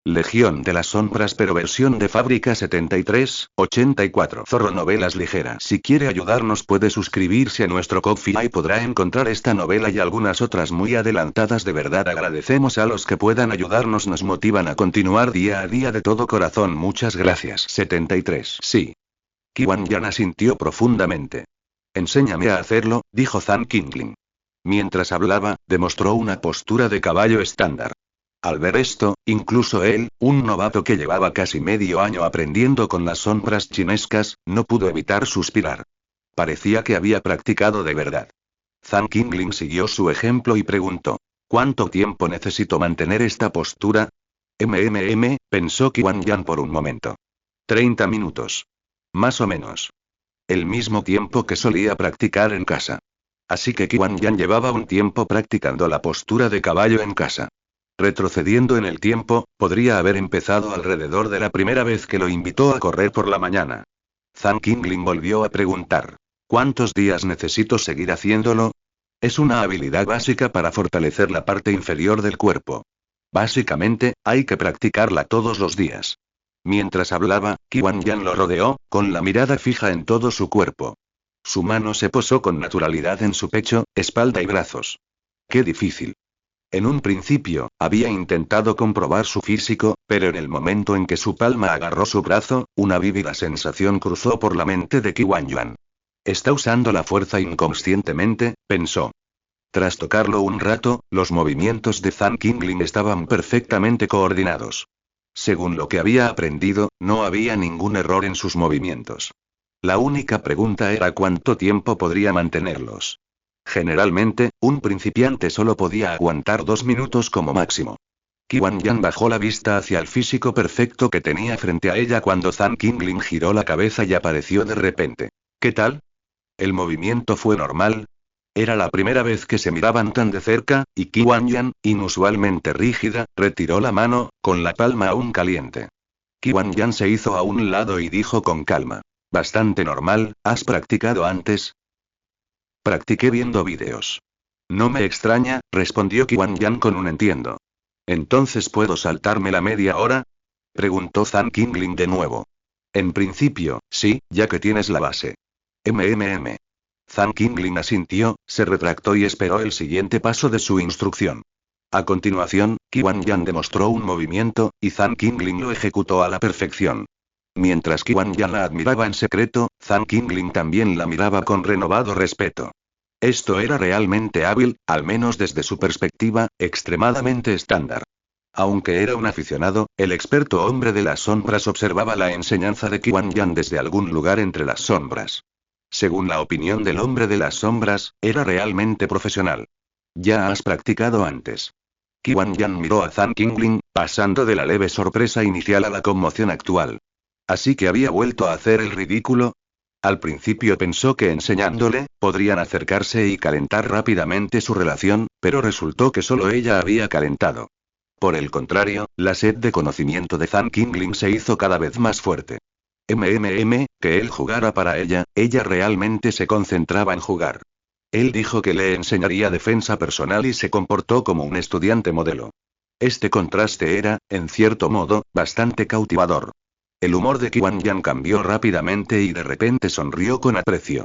Legión de las Sombras pero versión de fábrica 73-84. Zorro Novelas Ligeras. Si quiere ayudarnos puede suscribirse a nuestro Ko-fi y podrá encontrar esta novela y algunas otras muy adelantadas. De verdad agradecemos a los que puedan ayudarnos, nos motivan a continuar día a día de todo corazón. Muchas gracias. 73. Sí. Kiwan Yan asintió profundamente. Enséñame a hacerlo, dijo Zan Qingling. Mientras hablaba, demostró una postura de caballo estándar. Al ver esto, incluso él, un novato que llevaba casi medio año aprendiendo con las sombras chinescas, no pudo evitar suspirar. Parecía que había practicado de verdad. Zan Qingling siguió su ejemplo y preguntó: ¿cuánto tiempo necesito mantener esta postura? Pensó Kiwan Yan por un momento. 30 minutos. Más o menos. El mismo tiempo que solía practicar en casa. Así que Kiwan Yan llevaba un tiempo practicando la postura de caballo en casa. Retrocediendo en el tiempo, podría haber empezado alrededor de la primera vez que lo invitó a correr por la mañana. Zan Qingling volvió a preguntar: ¿cuántos días necesito seguir haciéndolo? Es una habilidad básica para fortalecer la parte inferior del cuerpo. Básicamente, hay que practicarla todos los días. Mientras hablaba, Kiwan Yan lo rodeó, con la mirada fija en todo su cuerpo. Su mano se posó con naturalidad en su pecho, espalda y brazos. ¡Qué difícil! En un principio, había intentado comprobar su físico, pero en el momento en que su palma agarró su brazo, una vívida sensación cruzó por la mente de Kiwan Yan. Está usando la fuerza inconscientemente, pensó. Tras tocarlo un rato, los movimientos de Zan Qingling estaban perfectamente coordinados. Según lo que había aprendido, no había ningún error en sus movimientos. La única pregunta era cuánto tiempo podría mantenerlos. Generalmente, un principiante solo podía aguantar 2 minutos como máximo. Kiwan Yan bajó la vista hacia el físico perfecto que tenía frente a ella cuando Zan Qingling giró la cabeza y apareció de repente. ¿Qué tal? ¿El movimiento fue normal? Era la primera vez que se miraban tan de cerca, y Kiwan Yan, inusualmente rígida, retiró la mano, con la palma aún caliente. Kiwan Yan se hizo a un lado y dijo con calma. Bastante normal, ¿has practicado antes? Practiqué viendo vídeos. No me extraña, respondió Kiwan Yan con un entiendo. ¿Entonces puedo saltarme la media hora? Preguntó Zan Qingling de nuevo. En principio, sí, ya que tienes la base. Zan Qingling asintió, se retractó y esperó el siguiente paso de su instrucción. A continuación, Kiwan Yan demostró un movimiento, y Zan Qingling lo ejecutó a la perfección. Mientras Kiwan Yan la admiraba en secreto, Zan Qingling también la miraba con renovado respeto. Esto era realmente hábil, al menos desde su perspectiva, extremadamente estándar. Aunque era un aficionado, el experto hombre de las sombras observaba la enseñanza de Kiwan Yan desde algún lugar entre las sombras. Según la opinión del hombre de las sombras, era realmente profesional. ¿Ya has practicado antes? Kiwan Yan miró a Zan Qingling, pasando de la leve sorpresa inicial a la conmoción actual. ¿Así que había vuelto a hacer el ridículo? Al principio pensó que enseñándole, podrían acercarse y calentar rápidamente su relación, pero resultó que solo ella había calentado. Por el contrario, la sed de conocimiento de Zan Qingling se hizo cada vez más fuerte. Que él jugara para ella, ella realmente se concentraba en jugar. Él dijo que le enseñaría defensa personal y se comportó como un estudiante modelo. Este contraste era, en cierto modo, bastante cautivador. El humor de Kiwan Yan cambió rápidamente y de repente sonrió con aprecio.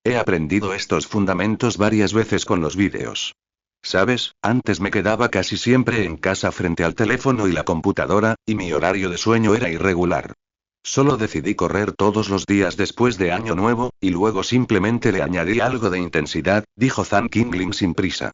He aprendido estos fundamentos varias veces con los vídeos. ¿Sabes? Antes me quedaba casi siempre en casa frente al teléfono y la computadora, y mi horario de sueño era irregular. Solo decidí correr todos los días después de Año Nuevo, y luego simplemente le añadí algo de intensidad, dijo Zan Qingling sin prisa.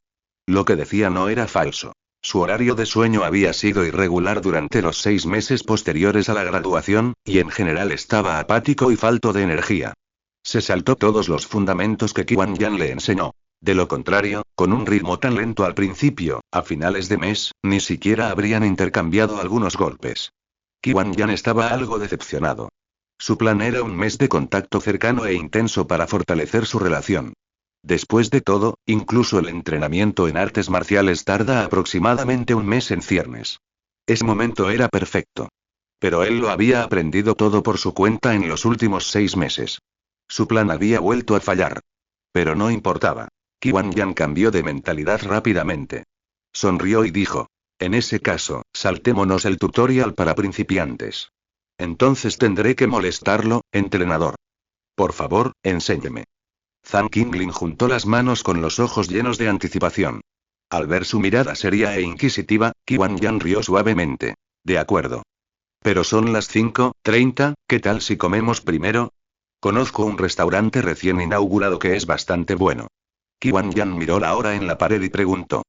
Lo que decía no era falso. Su horario de sueño había sido irregular durante los 6 meses posteriores a la graduación, y en general estaba apático y falto de energía. Se saltó todos los fundamentos que Kiwan Yan le enseñó. De lo contrario, con un ritmo tan lento al principio, a finales de mes, ni siquiera habrían intercambiado algunos golpes. Kiwan Yan estaba algo decepcionado. Su plan era un mes de contacto cercano e intenso para fortalecer su relación. Después de todo, incluso el entrenamiento en artes marciales tarda aproximadamente un mes en ciernes. Ese momento era perfecto. Pero él lo había aprendido todo por su cuenta en los últimos 6 meses. Su plan había vuelto a fallar. Pero no importaba. Kiwan Yan cambió de mentalidad rápidamente. Sonrió y dijo: En ese caso, saltémonos el tutorial para principiantes. Entonces tendré que molestarlo, entrenador. Por favor, enséñeme. Zhang Qinglin juntó las manos con los ojos llenos de anticipación. Al ver su mirada seria e inquisitiva, Qiwan Yan rió suavemente. De acuerdo. Pero son las 5:30, ¿qué tal si comemos primero? Conozco un restaurante recién inaugurado que es bastante bueno. Qiwan Yan miró la hora en la pared y preguntó.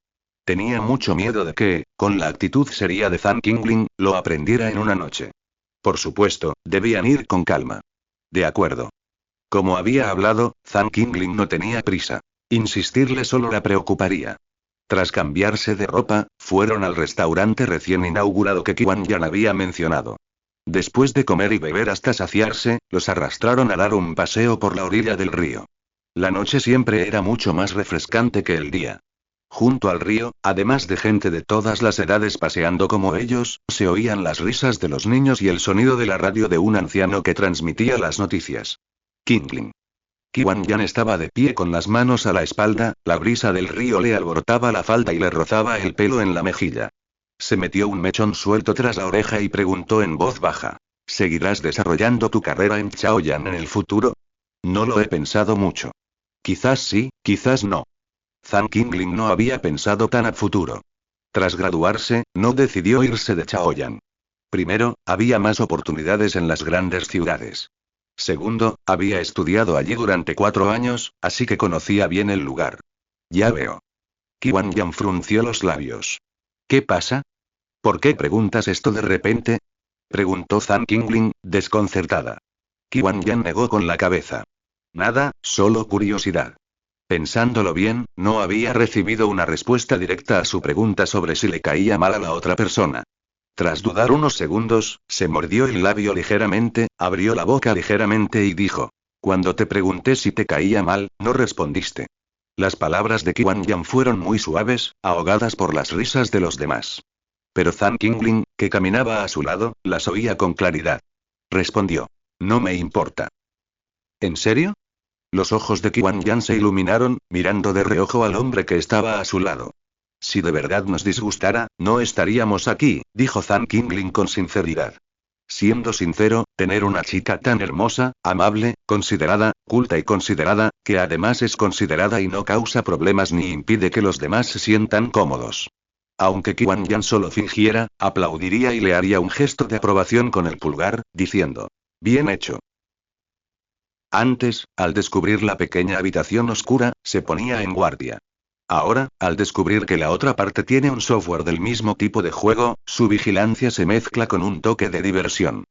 Tenía mucho miedo de que, con la actitud seria de Zhang Qinglin, lo aprendiera en una noche. Por supuesto, debían ir con calma. De acuerdo. Como había hablado, Zhang Qinglin no tenía prisa. Insistirle solo la preocuparía. Tras cambiarse de ropa, fueron al restaurante recién inaugurado que Qiwan Yan había mencionado. Después de comer y beber hasta saciarse, los arrastraron a dar un paseo por la orilla del río. La noche siempre era mucho más refrescante que el día. Junto al río, además de gente de todas las edades paseando como ellos, se oían las risas de los niños y el sonido de la radio de un anciano que transmitía las noticias. Qinglin. Qiwan Yan estaba de pie con las manos a la espalda, la brisa del río le alborotaba la falda y le rozaba el pelo en la mejilla. Se metió un mechón suelto tras la oreja y preguntó en voz baja. ¿Seguirás desarrollando tu carrera en Chaoyan en el futuro? No lo he pensado mucho. Quizás sí, quizás no. Zhang Qinglin no había pensado tan a futuro. Tras graduarse, no decidió irse de Chaoyan. Primero, había más oportunidades en las grandes ciudades. Segundo, había estudiado allí durante 4 años, así que conocía bien el lugar. Ya veo. Qiwan Yan frunció los labios. ¿Qué pasa? ¿Por qué preguntas esto de repente? Preguntó Zhang Qinglin, desconcertada. Qiwan Yan negó con la cabeza. Nada, solo curiosidad. Pensándolo bien, no había recibido una respuesta directa a su pregunta sobre si le caía mal a la otra persona. Tras dudar unos segundos, se mordió el labio ligeramente, abrió la boca ligeramente y dijo. Cuando te pregunté si te caía mal, no respondiste. Las palabras de Qiwan Yan fueron muy suaves, ahogadas por las risas de los demás. Pero Zhang Qinglin, que caminaba a su lado, las oía con claridad. Respondió. No me importa. ¿En serio? Los ojos de Qiwan Yan se iluminaron, mirando de reojo al hombre que estaba a su lado. Si de verdad nos disgustara, no estaríamos aquí, dijo Zhang Qinglin con sinceridad. Siendo sincero, tener una chica tan hermosa, amable, considerada, culta y considerada, que además es considerada y no causa problemas ni impide que los demás se sientan cómodos. Aunque Qiwan Yan solo fingiera, aplaudiría y le haría un gesto de aprobación con el pulgar, diciendo. Bien hecho. Antes, al descubrir la pequeña habitación oscura, se ponía en guardia. Ahora, al descubrir que la otra parte tiene un software del mismo tipo de juego, su vigilancia se mezcla con un toque de diversión.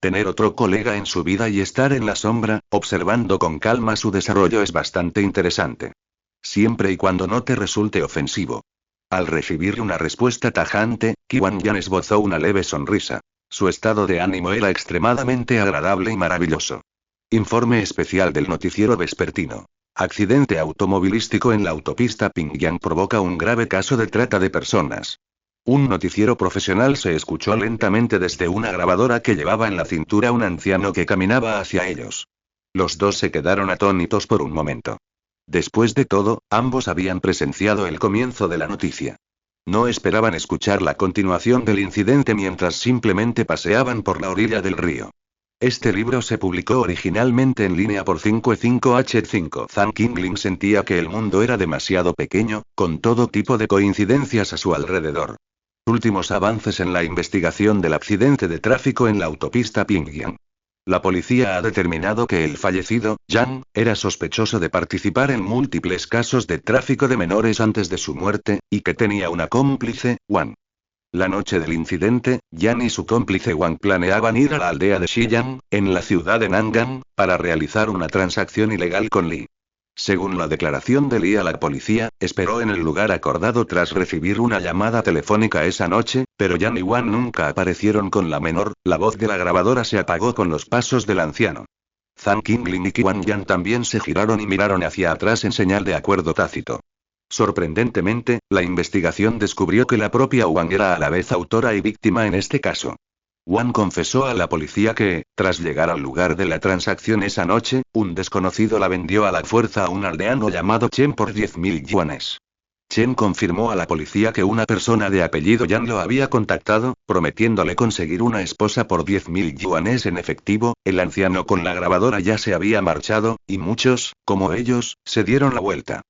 Tener otro colega en su vida y estar en la sombra, observando con calma su desarrollo es bastante interesante. Siempre y cuando no te resulte ofensivo. Al recibir una respuesta tajante, Qiwan Yan esbozó una leve sonrisa. Su estado de ánimo era extremadamente agradable y maravilloso. Informe especial del noticiero vespertino. Accidente automovilístico en la autopista Pingyang provoca un grave caso de trata de personas. Un noticiero profesional se escuchó lentamente desde una grabadora que llevaba en la cintura un anciano que caminaba hacia ellos. Los dos se quedaron atónitos por un momento. Después de todo, ambos habían presenciado el comienzo de la noticia. No esperaban escuchar la continuación del incidente mientras simplemente paseaban por la orilla del río. Este libro se publicó originalmente en línea por 5E5H5. Zhang Qinglin sentía que el mundo era demasiado pequeño, con todo tipo de coincidencias a su alrededor. Últimos avances en la investigación del accidente de tráfico en la autopista Pingyang. La policía ha determinado que el fallecido, Yang, era sospechoso de participar en múltiples casos de tráfico de menores antes de su muerte, y que tenía una cómplice, Wang. La noche del incidente, Yan y su cómplice Wang planeaban ir a la aldea de Xiyang, en la ciudad de Nangang, para realizar una transacción ilegal con Li. Según la declaración de Li a la policía, esperó en el lugar acordado tras recibir una llamada telefónica esa noche, pero Yan y Wang nunca aparecieron con la menor. La voz de la grabadora se apagó con los pasos del anciano. Zhang Qinglin y Qiwan Yan también se giraron y miraron hacia atrás en señal de acuerdo tácito. Sorprendentemente, la investigación descubrió que la propia Wang era a la vez autora y víctima en este caso. Wang confesó a la policía que, tras llegar al lugar de la transacción esa noche, un desconocido la vendió a la fuerza a un aldeano llamado Chen por 10.000 yuanes. Chen confirmó a la policía que una persona de apellido Yan lo había contactado, prometiéndole conseguir una esposa por 10.000 yuanes en efectivo. El anciano con la grabadora ya se había marchado, y muchos, como ellos, se dieron la vuelta.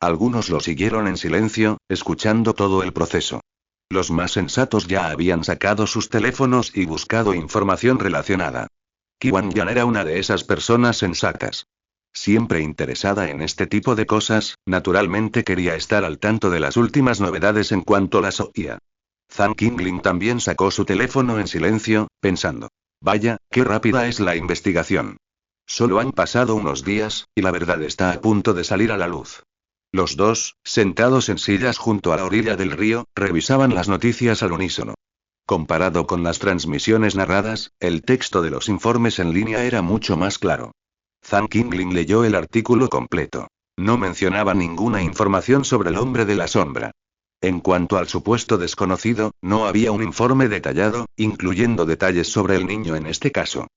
Algunos lo siguieron en silencio, escuchando todo el proceso. Los más sensatos ya habían sacado sus teléfonos y buscado información relacionada. Qiwan Yan era una de esas personas sensatas. Siempre interesada en este tipo de cosas, naturalmente quería estar al tanto de las últimas novedades en cuanto las oía. Zhang Qingling también sacó su teléfono en silencio, pensando. Vaya, qué rápida es la investigación. Solo han pasado unos días, y la verdad está a punto de salir a la luz. Los dos, sentados en sillas junto a la orilla del río, revisaban las noticias al unísono. Comparado con las transmisiones narradas, el texto de los informes en línea era mucho más claro. Zhang Qingling leyó el artículo completo. No mencionaba ninguna información sobre el hombre de la sombra. En cuanto al supuesto desconocido, no había un informe detallado, incluyendo detalles sobre el niño en este caso.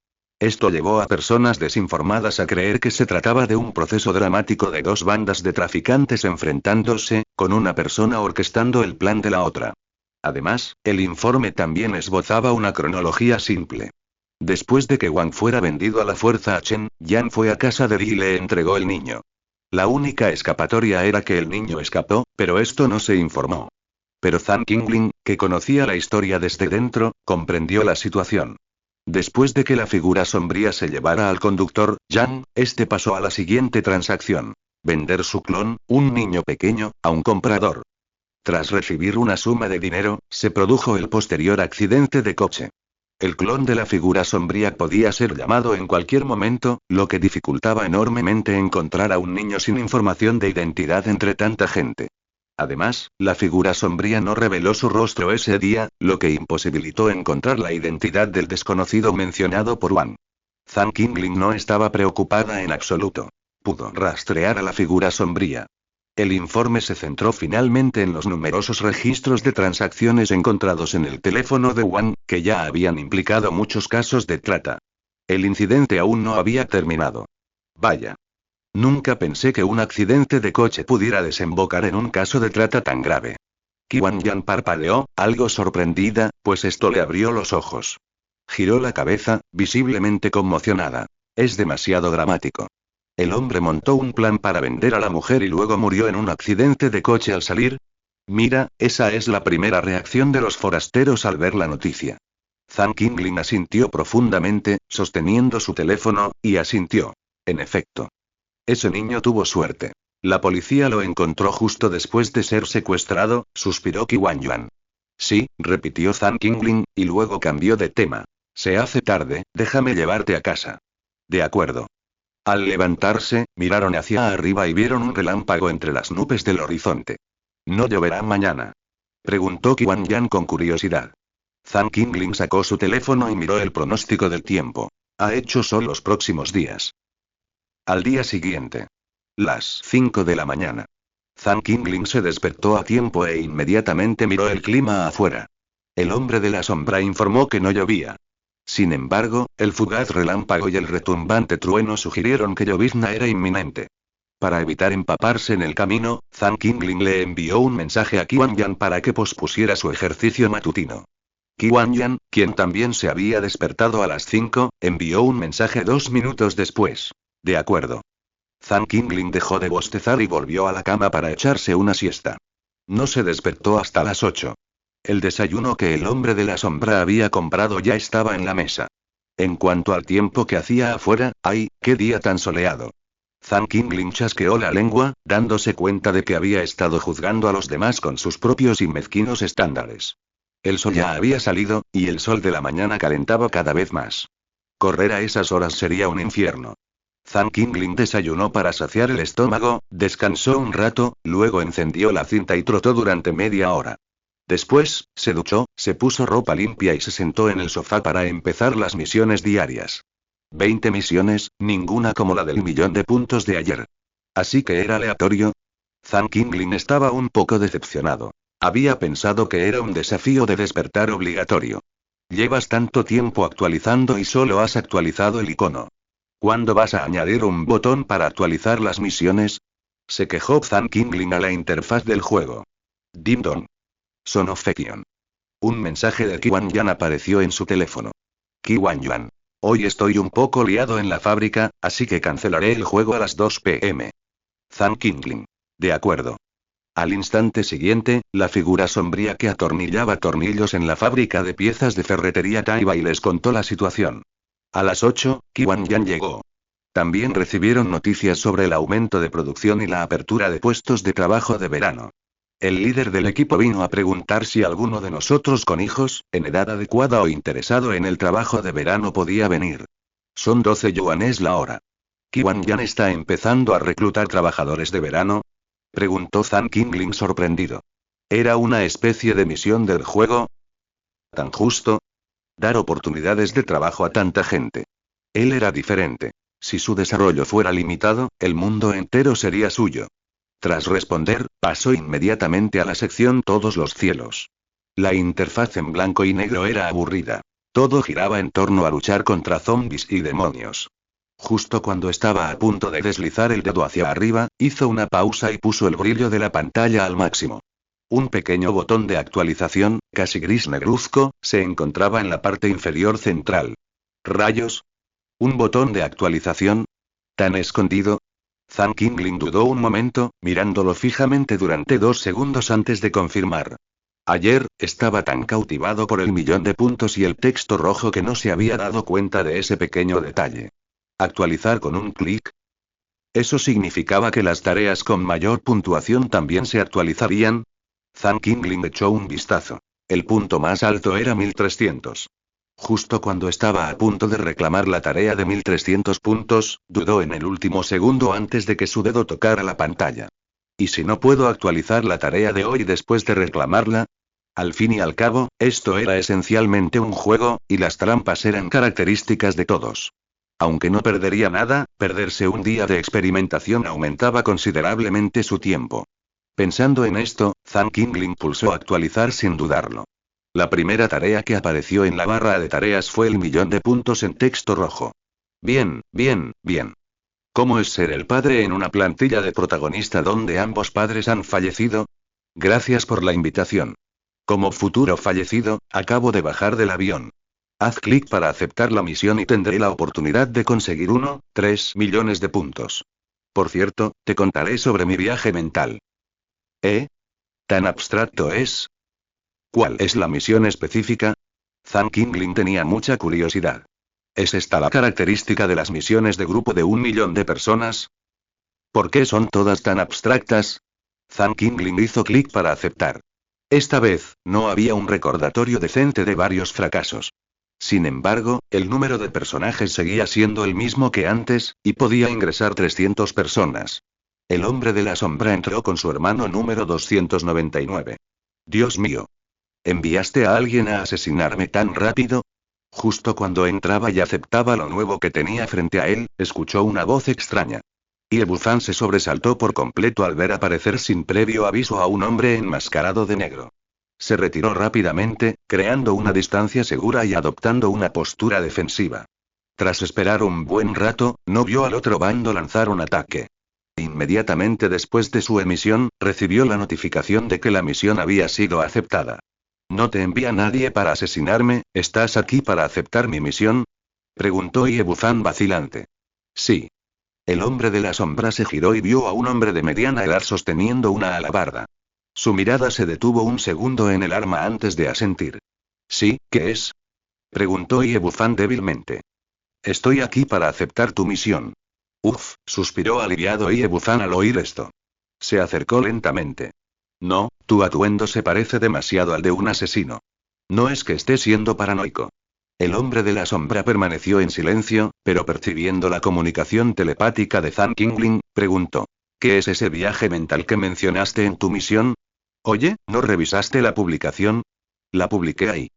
Esto llevó a personas desinformadas a creer que se trataba de un proceso dramático de dos bandas de traficantes enfrentándose, con una persona orquestando el plan de la otra. Además, el informe también esbozaba una cronología simple. Después de que Wang fuera vendido a la fuerza a Chen, Yan fue a casa de Di y le entregó el niño. La única escapatoria era que el niño escapó, pero esto no se informó. Pero Zhang Qingling, que conocía la historia desde dentro, comprendió la situación. Después de que la figura sombría se llevara al conductor, Yan, este pasó a la siguiente transacción. Vender su clon, un niño pequeño, a un comprador. Tras recibir una suma de dinero, se produjo el posterior accidente de coche. El clon de la figura sombría podía ser llamado en cualquier momento, lo que dificultaba enormemente encontrar a un niño sin información de identidad entre tanta gente. Además, la figura sombría no reveló su rostro ese día, lo que imposibilitó encontrar la identidad del desconocido mencionado por Wang. Zhang Qingling no estaba preocupada en absoluto. Pudo rastrear a la figura sombría. El informe se centró finalmente en los numerosos registros de transacciones encontrados en el teléfono de Wang, que ya habían implicado muchos casos de trata. El incidente aún no había terminado. Vaya. Nunca pensé que un accidente de coche pudiera desembocar en un caso de trata tan grave. Qiwan Yan parpadeó, algo sorprendida, pues esto le abrió los ojos. Giró la cabeza, visiblemente conmocionada. Es demasiado dramático. ¿El hombre montó un plan para vender a la mujer y luego murió en un accidente de coche al salir? Mira, esa es la primera reacción de los forasteros al ver la noticia. Zhang Qingling asintió profundamente, sosteniendo su teléfono, y asintió. En efecto. Ese niño tuvo suerte. La policía lo encontró justo después de ser secuestrado, suspiró Qiwan Yan. Sí, repitió Zhang Qingling, y luego cambió de tema. Se hace tarde, déjame llevarte a casa. De acuerdo. Al levantarse, miraron hacia arriba y vieron un relámpago entre las nubes del horizonte. ¿No lloverá mañana?, preguntó Qiwan Yan con curiosidad. Zhang Qingling sacó su teléfono y miró el pronóstico del tiempo. Ha hecho sol los próximos días. Al día siguiente. Las 5 de la mañana. Zhang Qingling se despertó a tiempo e inmediatamente miró el clima afuera. El hombre de la sombra informó que no llovía. Sin embargo, el fugaz relámpago y el retumbante trueno sugirieron que llovizna era inminente. Para evitar empaparse en el camino, Zhang Qingling le envió un mensaje a Qiwan Yan para que pospusiera su ejercicio matutino. Qiwan Yan, quien también se había despertado a las 5, envió un mensaje 2 minutos después. De acuerdo. Zhang Qingling dejó de bostezar y volvió a la cama para echarse una siesta. No se despertó hasta las 8. El desayuno que el hombre de la sombra había comprado ya estaba en la mesa. En cuanto al tiempo que hacía afuera, ¡ay, qué día tan soleado! Zhang Qingling chasqueó la lengua, dándose cuenta de que había estado juzgando a los demás con sus propios y mezquinos estándares. El sol ya había salido, y el sol de la mañana calentaba cada vez más. Correr a esas horas sería un infierno. Zhang Qingling desayunó para saciar el estómago, descansó un rato, luego encendió la cinta y trotó durante media hora. Después, se duchó, se puso ropa limpia y se sentó en el sofá para empezar las misiones diarias. 20 misiones, ninguna como la del 1.000.000 de puntos de ayer. Así que era aleatorio. Zhang Qingling estaba un poco decepcionado. Había pensado que era un desafío de despertar obligatorio. Llevas tanto tiempo actualizando y solo has actualizado el icono. ¿Cuándo vas a añadir un botón para actualizar las misiones? Se quejó Zhang Qingling a la interfaz del juego. Ding dong. Sonó Fekion. Un mensaje de Qiwan Yan apareció en su teléfono. Qiwan Yan. Hoy estoy un poco liado en la fábrica, así que cancelaré el juego a las 2 p.m. Zhang Qingling. De acuerdo. Al instante siguiente, la figura sombría que atornillaba tornillos en la fábrica de piezas de ferretería Taibai les contó la situación. A las 8, Qiwan Yan llegó. También recibieron noticias sobre el aumento de producción y la apertura de puestos de trabajo de verano. El líder del equipo vino a preguntar si alguno de nosotros con hijos, en edad adecuada o interesado en el trabajo de verano podía venir. Son 12 yuanes la hora. ¿Qiwan Yan está empezando a reclutar trabajadores de verano? Preguntó Zhang Qingling sorprendido. ¿Era una especie de misión del juego? ¿Tan justo? Dar oportunidades de trabajo a tanta gente. Él era diferente. Si su desarrollo fuera limitado, el mundo entero sería suyo. Tras responder, pasó inmediatamente a la sección Todos los cielos. La interfaz en blanco y negro era aburrida. Todo giraba en torno a luchar contra zombies y demonios. Justo cuando estaba a punto de deslizar el dedo hacia arriba, hizo una pausa y puso el brillo de la pantalla al máximo. Un pequeño botón de actualización, casi gris negruzco, se encontraba en la parte inferior central. ¿Rayos? ¿Un botón de actualización? ¿Tan escondido? Zhang Qingling dudó un momento, mirándolo fijamente durante 2 segundos antes de confirmar. Ayer, estaba tan cautivado por el 1.000.000 de puntos y el texto rojo que no se había dado cuenta de ese pequeño detalle. ¿Actualizar con un clic? ¿Eso significaba que las tareas con mayor puntuación también se actualizarían? Zhang Qingling echó un vistazo. El punto más alto era 1300. Justo cuando estaba a punto de reclamar la tarea de 1300 puntos, dudó en el último segundo antes de que su dedo tocara la pantalla. ¿Y si no puedo actualizar la tarea de hoy después de reclamarla? Al fin y al cabo, esto era esencialmente un juego, y las trampas eran características de todos. Aunque no perdería nada, perderse un día de experimentación aumentaba considerablemente su tiempo. Pensando en esto, Zhang Qingling pulsó actualizar sin dudarlo. La primera tarea que apareció en la barra de tareas fue el 1.000.000 de puntos en texto rojo. Bien, bien, bien. ¿Cómo es ser el padre en una plantilla de protagonista donde ambos padres han fallecido? Gracias por la invitación. Como futuro fallecido, acabo de bajar del avión. Haz clic para aceptar la misión y tendré la oportunidad de conseguir 3 millones de puntos. Por cierto, te contaré sobre mi viaje mental. ¿Eh? ¿Tan abstracto es? ¿Cuál es la misión específica? Zhang Qingling tenía mucha curiosidad. ¿Es esta la característica de las misiones de grupo de 1.000.000 de personas? ¿Por qué son todas tan abstractas? Zhang Qingling hizo clic para aceptar. Esta vez, no había un recordatorio decente de varios fracasos. Sin embargo, el número de personajes seguía siendo el mismo que antes, y podía ingresar 300 personas. El hombre de la sombra entró con su hermano número 299. Dios mío. ¿Enviaste a alguien a asesinarme tan rápido? Justo cuando entraba y aceptaba lo nuevo que tenía frente a él, escuchó una voz extraña. Iebuzan se sobresaltó por completo al ver aparecer sin previo aviso a un hombre enmascarado de negro. Se retiró rápidamente, creando una distancia segura y adoptando una postura defensiva. Tras esperar un buen rato, no vio al otro bando lanzar un ataque. Inmediatamente después de su emisión, recibió la notificación de que la misión había sido aceptada. ¿No te envía nadie para asesinarme? ¿Estás aquí para aceptar mi misión? Preguntó Iebuzan vacilante. Sí. El hombre de la sombra se giró y vio a un hombre de mediana edad sosteniendo una alabarda. Su mirada se detuvo un segundo en el arma antes de asentir. ¿Sí, qué es? Preguntó Iebuzan débilmente. Estoy aquí para aceptar tu misión. Uf, suspiró aliviado Iebuzan al oír esto. Se acercó lentamente. No, tu atuendo se parece demasiado al de un asesino. No es que esté siendo paranoico. El hombre de la sombra permaneció en silencio, pero percibiendo la comunicación telepática de Zhang Qingling, preguntó. ¿Qué es ese viaje mental que mencionaste en tu misión? Oye, ¿no revisaste la publicación? La publiqué ahí.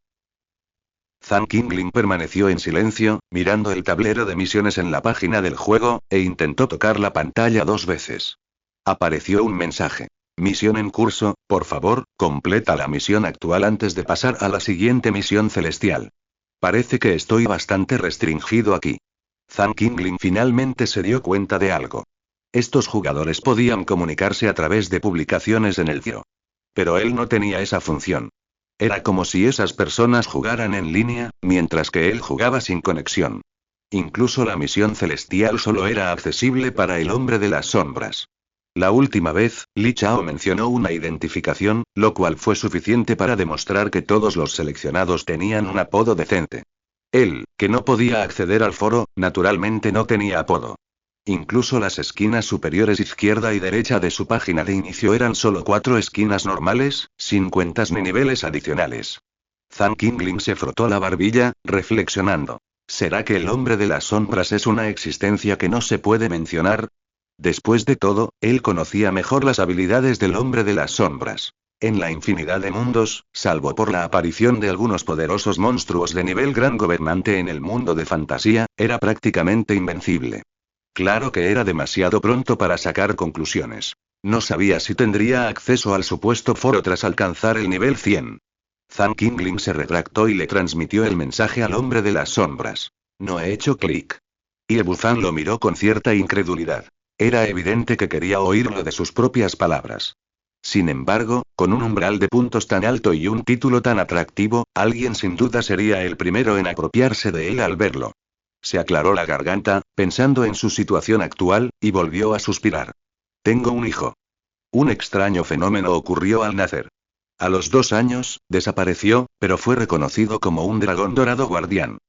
Zhang Qingling permaneció en silencio, mirando el tablero de misiones en la página del juego, e intentó tocar la pantalla 2 veces. Apareció un mensaje. Misión en curso, por favor, completa la misión actual antes de pasar a la siguiente misión celestial. Parece que estoy bastante restringido aquí. Zhang Qingling finalmente se dio cuenta de algo. Estos jugadores podían comunicarse a través de publicaciones en el cielo. Pero él no tenía esa función. Era como si esas personas jugaran en línea, mientras que él jugaba sin conexión. Incluso la misión celestial solo era accesible para el hombre de las sombras. La última vez, Li Chao mencionó una identificación, lo cual fue suficiente para demostrar que todos los seleccionados tenían un apodo decente. Él, que no podía acceder al foro, naturalmente no tenía apodo. Incluso las esquinas superiores izquierda y derecha de su página de inicio eran solo 4 esquinas normales, sin cuentas ni niveles adicionales. Zhang Qingling se frotó la barbilla, reflexionando. ¿Será que el hombre de las sombras es una existencia que no se puede mencionar? Después de todo, él conocía mejor las habilidades del hombre de las sombras. En la infinidad de mundos, salvo por la aparición de algunos poderosos monstruos de nivel gran gobernante en el mundo de fantasía, era prácticamente invencible. Claro que era demasiado pronto para sacar conclusiones. No sabía si tendría acceso al supuesto foro tras alcanzar el nivel 100. Zhang Qingling se retractó y le transmitió el mensaje al hombre de las sombras. No he hecho clic. Y Ebuzan lo miró con cierta incredulidad. Era evidente que quería oírlo de sus propias palabras. Sin embargo, con un umbral de puntos tan alto y un título tan atractivo, alguien sin duda sería el primero en apropiarse de él al verlo. Se aclaró la garganta, pensando en su situación actual, y volvió a suspirar. Tengo un hijo. Un extraño fenómeno ocurrió al nacer. A los 2 años, desapareció, pero fue reconocido como un dragón dorado guardián.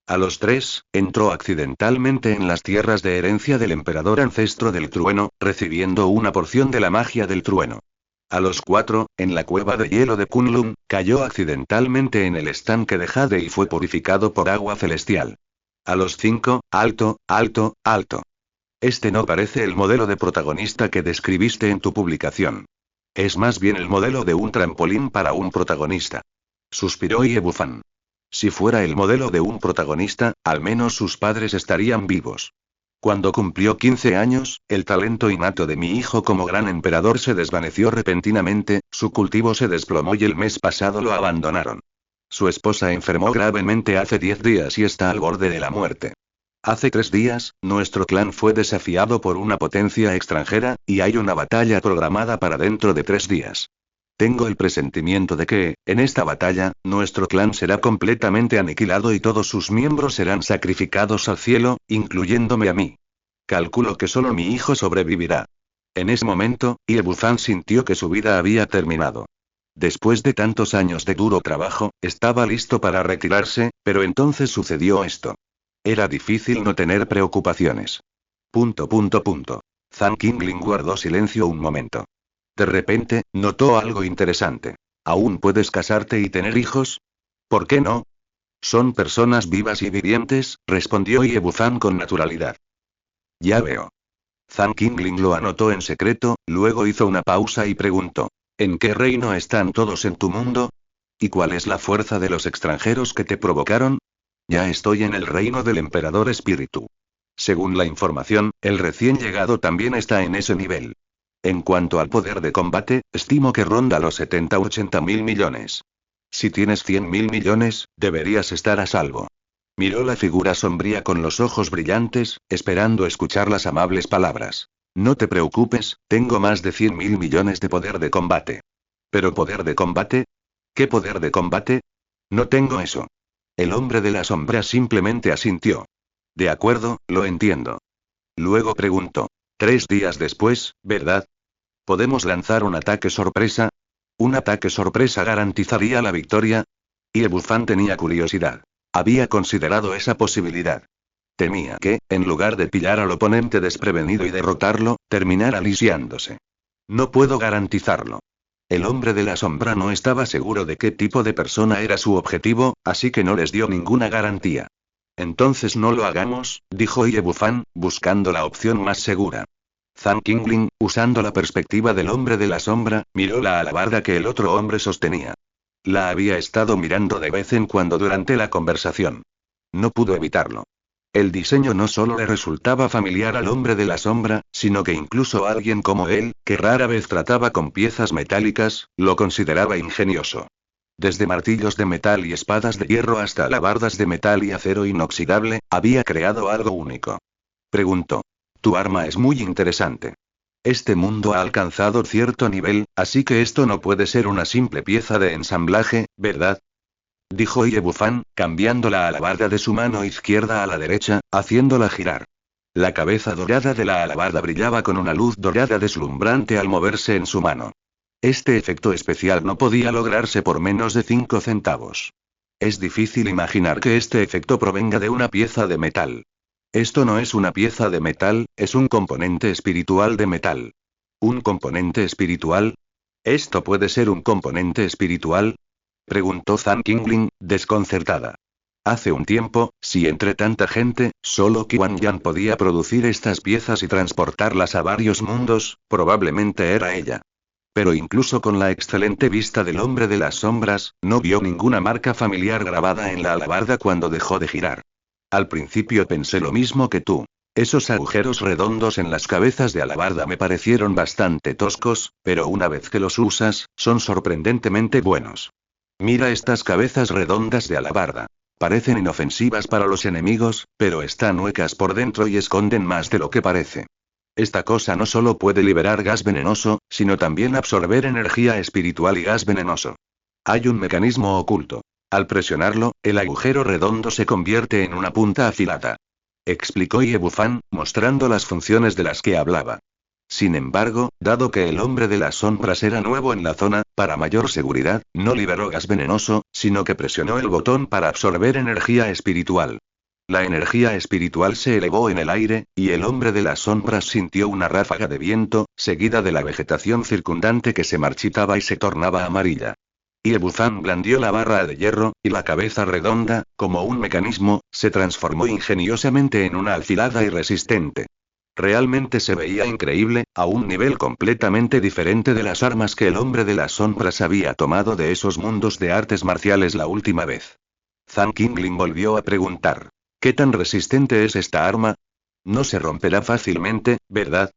A los 3, entró accidentalmente en las tierras de herencia del emperador ancestro del trueno, recibiendo una porción de la magia del trueno. A los 4, en la cueva de hielo de Kunlun, cayó accidentalmente en el estanque de Jade y fue purificado por agua celestial. A los 5, alto, alto, alto. Este no parece el modelo de protagonista que describiste en tu publicación. Es más bien el modelo de un trampolín para un protagonista. Suspiró Iebufan. Si fuera el modelo de un protagonista, al menos sus padres estarían vivos. Cuando cumplió 15 años, el talento innato de mi hijo como gran emperador se desvaneció repentinamente, su cultivo se desplomó y el mes pasado lo abandonaron. Su esposa enfermó gravemente hace 10 días y está al borde de la muerte. Hace 3 días, nuestro clan fue desafiado por una potencia extranjera, y hay una batalla programada para dentro de 3 días. Tengo el presentimiento de que, en esta batalla, nuestro clan será completamente aniquilado y todos sus miembros serán sacrificados al cielo, incluyéndome a mí. Calculo que solo mi hijo sobrevivirá. En ese momento, Iebuzan sintió que su vida había terminado. Después de tantos años de duro trabajo, estaba listo para retirarse, pero entonces sucedió esto. Era difícil no tener preocupaciones. Zhang Qingling guardó silencio un momento. De repente, notó algo interesante. ¿Aún puedes casarte y tener hijos? ¿Por qué no? Son personas vivas y vivientes, respondió Iebuzan con naturalidad. Ya veo. Zhang Qingling lo anotó en secreto, luego hizo una pausa y preguntó. ¿En qué reino están todos en tu mundo? ¿Y cuál es la fuerza de los extranjeros que te provocaron? Ya estoy en el reino del emperador espíritu. Según la información, el recién llegado también está en ese nivel. En cuanto al poder de combate, estimo que ronda los 70 u 80 mil millones. Si tienes 100 mil millones, deberías estar a salvo. Miró la figura sombría con los ojos brillantes, esperando escuchar las amables palabras. No te preocupes, tengo más de 100 mil millones de poder de combate. ¿Pero poder de combate? ¿Qué poder de combate? No tengo eso. El hombre de la sombra simplemente asintió. De acuerdo, lo entiendo. Luego preguntó. 3 días después, ¿verdad? ¿Podemos lanzar un ataque sorpresa? ¿Un ataque sorpresa garantizaría la victoria? Iebuzan tenía curiosidad. Había considerado esa posibilidad. Temía que, en lugar de pillar al oponente desprevenido y derrotarlo, terminara lisiándose. No puedo garantizarlo. El hombre de la sombra no estaba seguro de qué tipo de persona era su objetivo, así que no les dio ninguna garantía. Entonces no lo hagamos, dijo Iebuzan, buscando la opción más segura. Zhang Qingling, usando la perspectiva del hombre de la sombra, miró la alabarda que el otro hombre sostenía. La había estado mirando de vez en cuando durante la conversación. No pudo evitarlo. El diseño no solo le resultaba familiar al hombre de la sombra, sino que incluso alguien como él, que rara vez trataba con piezas metálicas, lo consideraba ingenioso. Desde martillos de metal y espadas de hierro hasta alabardas de metal y acero inoxidable, había creado algo único. Preguntó. Tu arma es muy interesante. Este mundo ha alcanzado cierto nivel, así que esto no puede ser una simple pieza de ensamblaje, ¿verdad? Dijo Iebufan, cambiando la alabarda de su mano izquierda a la derecha, haciéndola girar. La cabeza dorada de la alabarda brillaba con una luz dorada deslumbrante al moverse en su mano. Este efecto especial no podía lograrse por menos de 5 centavos. Es difícil imaginar que este efecto provenga de una pieza de metal. Esto no es una pieza de metal, es un componente espiritual de metal. ¿Un componente espiritual? ¿Esto puede ser un componente espiritual? Preguntó Zhang Qingling, desconcertada. Hace un tiempo, si entre tanta gente, solo Quan Yan podía producir estas piezas y transportarlas a varios mundos, probablemente era ella. Pero incluso con la excelente vista del hombre de las sombras, no vio ninguna marca familiar grabada en la alabarda cuando dejó de girar. Al principio pensé lo mismo que tú. Esos agujeros redondos en las cabezas de alabarda me parecieron bastante toscos, pero una vez que los usas, son sorprendentemente buenos. Mira estas cabezas redondas de alabarda. Parecen inofensivas para los enemigos, pero están huecas por dentro y esconden más de lo que parece. Esta cosa no solo puede liberar gas venenoso, sino también absorber energía espiritual y gas venenoso. Hay un mecanismo oculto. Al presionarlo, el agujero redondo se convierte en una punta afilada. Explicó Iebufan, mostrando las funciones de las que hablaba. Sin embargo, dado que el hombre de las sombras era nuevo en la zona, para mayor seguridad, no liberó gas venenoso, sino que presionó el botón para absorber energía espiritual. La energía espiritual se elevó en el aire, y el hombre de las sombras sintió una ráfaga de viento, seguida de la vegetación circundante que se marchitaba y se tornaba amarilla. Iebufan blandió la barra de hierro, y la cabeza redonda, como un mecanismo, se transformó ingeniosamente en una afilada y resistente. Realmente se veía increíble, a un nivel completamente diferente de las armas que el hombre de las sombras había tomado de esos mundos de artes marciales la última vez. Zhang Qingling volvió a preguntar. ¿Qué tan resistente es esta arma? No se romperá fácilmente, ¿verdad?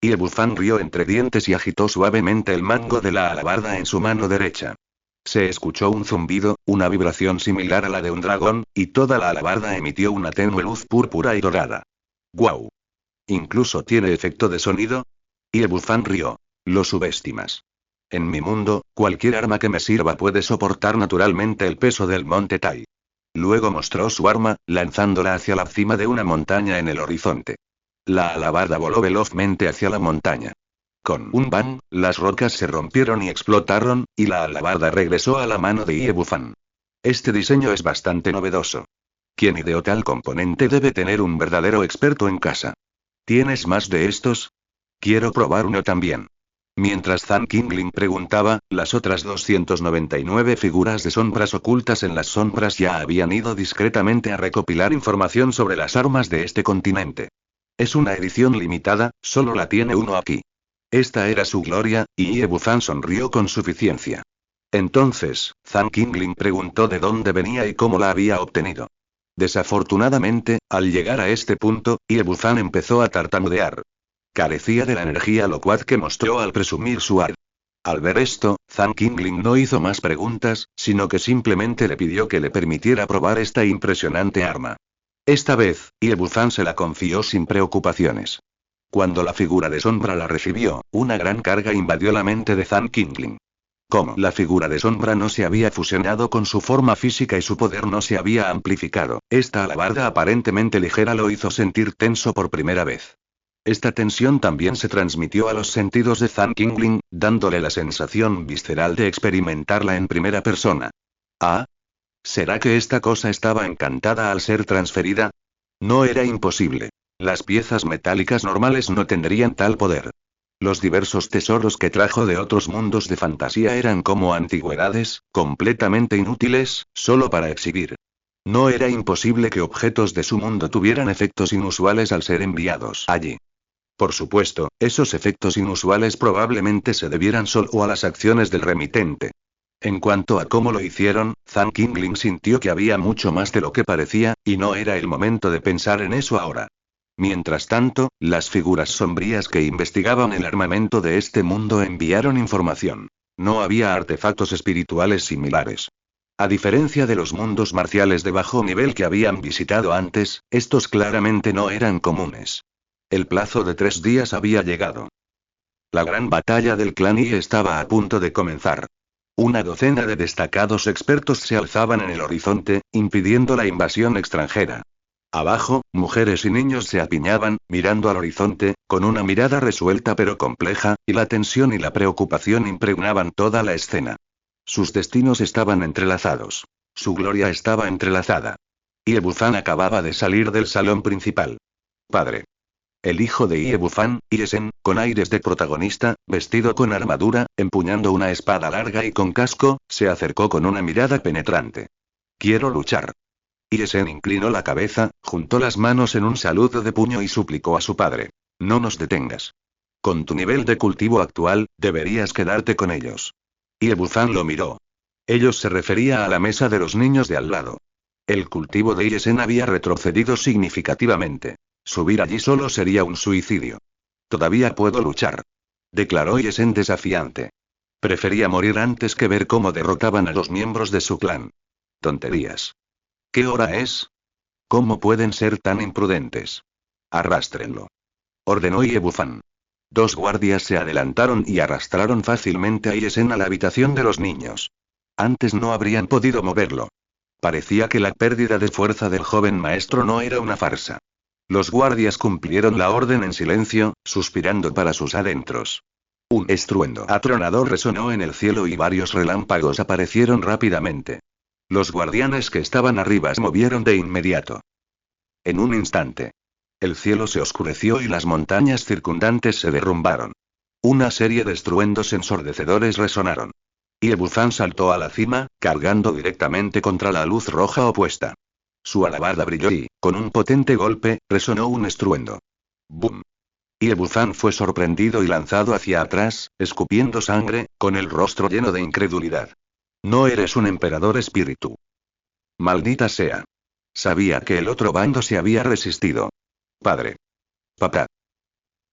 Iebufan rió entre dientes y agitó suavemente el mango de la alabarda en su mano derecha. Se escuchó un zumbido, una vibración similar a la de un dragón, y toda la alabarda emitió una tenue luz púrpura y dorada. ¡Guau! ¿Incluso tiene efecto de sonido? Iebufan rió. Lo subestimas. En mi mundo, cualquier arma que me sirva puede soportar naturalmente el peso del monte Tai. Luego mostró su arma, lanzándola hacia la cima de una montaña en el horizonte. La alabarda voló velozmente hacia la montaña. Con un bang, las rocas se rompieron y explotaron, y la alabarda regresó a la mano de Iebufan. Este diseño es bastante novedoso. Quien ideó tal componente debe tener un verdadero experto en casa. ¿Tienes más de estos? Quiero probar uno también. Mientras Zhang Qingling preguntaba, las otras 299 figuras de sombras ocultas en las sombras ya habían ido discretamente a recopilar información sobre las armas de este continente. Es una edición limitada, solo la tiene uno aquí. Esta era su gloria, y Iebufan sonrió con suficiencia. Entonces, Zhang Qingling preguntó de dónde venía y cómo la había obtenido. Desafortunadamente, al llegar a este punto, Iebufan empezó a tartamudear. Carecía de la energía locuaz que mostró al presumir su arte. Al ver esto, Zhang Qingling no hizo más preguntas, sino que simplemente le pidió que le permitiera probar esta impresionante arma. Esta vez, Iebufan se la confió sin preocupaciones. Cuando la figura de sombra la recibió, una gran carga invadió la mente de Zhang Qingling. Como la figura de sombra no se había fusionado con su forma física y su poder no se había amplificado, esta alabarda aparentemente ligera lo hizo sentir tenso por primera vez. Esta tensión también se transmitió a los sentidos de Zhang Qingling, dándole la sensación visceral de experimentarla en primera persona. ¿Ah? ¿Será que esta cosa estaba encantada al ser transferida? No era imposible. Las piezas metálicas normales no tendrían tal poder. Los diversos tesoros que trajo de otros mundos de fantasía eran como antigüedades, completamente inútiles, solo para exhibir. No era imposible que objetos de su mundo tuvieran efectos inusuales al ser enviados allí. Por supuesto, esos efectos inusuales probablemente se debieran solo a las acciones del remitente. En cuanto a cómo lo hicieron, Zhang Qingling sintió que había mucho más de lo que parecía, y no era el momento de pensar en eso ahora. Mientras tanto, las figuras sombrías que investigaban el armamento de este mundo enviaron información. No había artefactos espirituales similares. A diferencia de los mundos marciales de bajo nivel que habían visitado antes, estos claramente no eran comunes. El plazo de 3 días había llegado. La gran batalla del clan Yi estaba a punto de comenzar. Una docena de destacados expertos se alzaban en el horizonte, impidiendo la invasión extranjera. Abajo, mujeres y niños se apiñaban, mirando al horizonte, con una mirada resuelta pero compleja, y la tensión y la preocupación impregnaban toda la escena. Sus destinos estaban entrelazados. Su gloria estaba entrelazada. Iebuzan acababa de salir del salón principal. Padre. El hijo de Iebuzan, Iesen, con aires de protagonista, vestido con armadura, empuñando una espada larga y con casco, se acercó con una mirada penetrante. Quiero luchar. Iesen inclinó la cabeza, juntó las manos en un saludo de puño y suplicó a su padre. No nos detengas. Con tu nivel de cultivo actual, deberías quedarte con ellos. Iebuzan lo miró. Ellos se refería a la mesa de los niños de al lado. El cultivo de Iesen había retrocedido significativamente. Subir allí solo sería un suicidio. Todavía puedo luchar. Declaró Iesen desafiante. Prefería morir antes que ver cómo derrotaban a los miembros de su clan. Tonterías. ¿Qué hora es? ¿Cómo pueden ser tan imprudentes? Arrástrenlo. Ordenó Iebuzan. 2 guardias se adelantaron y arrastraron fácilmente a Iesen a la habitación de los niños. Antes no habrían podido moverlo. Parecía que la pérdida de fuerza del joven maestro no era una farsa. Los guardias cumplieron la orden en silencio, suspirando para sus adentros. Un estruendo atronador resonó en el cielo y varios relámpagos aparecieron rápidamente. Los guardianes que estaban arriba se movieron de inmediato. En un instante. El cielo se oscureció y las montañas circundantes se derrumbaron. Una serie de estruendos ensordecedores resonaron. Iebuzan saltó a la cima, cargando directamente contra la luz roja opuesta. Su alabarda brilló y, con un potente golpe, resonó un estruendo. ¡Bum! Iebuzan fue sorprendido y lanzado hacia atrás, escupiendo sangre, con el rostro lleno de incredulidad. No eres un emperador espíritu. Maldita sea. Sabía que el otro bando se había resistido. Padre. Papá.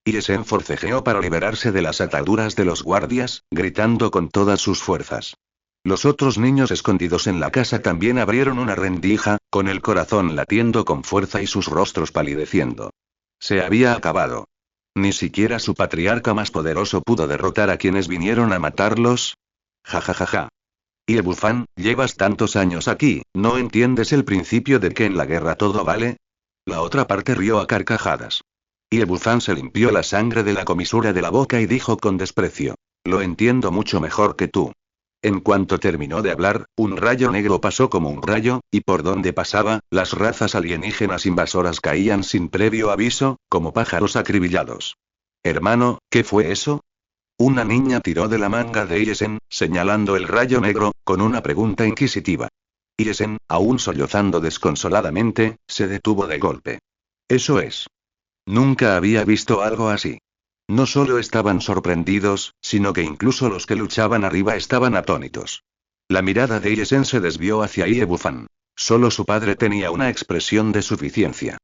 Iesen forcejeó para liberarse de las ataduras de los guardias, gritando con todas sus fuerzas. Los otros niños escondidos en la casa también abrieron una rendija, con el corazón latiendo con fuerza y sus rostros palideciendo. Se había acabado. Ni siquiera su patriarca más poderoso pudo derrotar a quienes vinieron a matarlos. Ja ja ja ja. Iebuzan, llevas tantos años aquí, ¿no entiendes el principio de que en la guerra todo vale? La otra parte rió a carcajadas. Iebuzan se limpió la sangre de la comisura de la boca y dijo con desprecio. Lo entiendo mucho mejor que tú. En cuanto terminó de hablar, un rayo negro pasó como un rayo, y por donde pasaba, las razas alienígenas invasoras caían sin previo aviso, como pájaros acribillados. Hermano, ¿qué fue eso? Una niña tiró de la manga de Iesen, señalando el rayo negro, con una pregunta inquisitiva. Iesen, aún sollozando desconsoladamente, se detuvo de golpe. Eso es. Nunca había visto algo así. No solo estaban sorprendidos, sino que incluso los que luchaban arriba estaban atónitos. La mirada de Iesen se desvió hacia Iebuzan. Solo su padre tenía una expresión de suficiencia.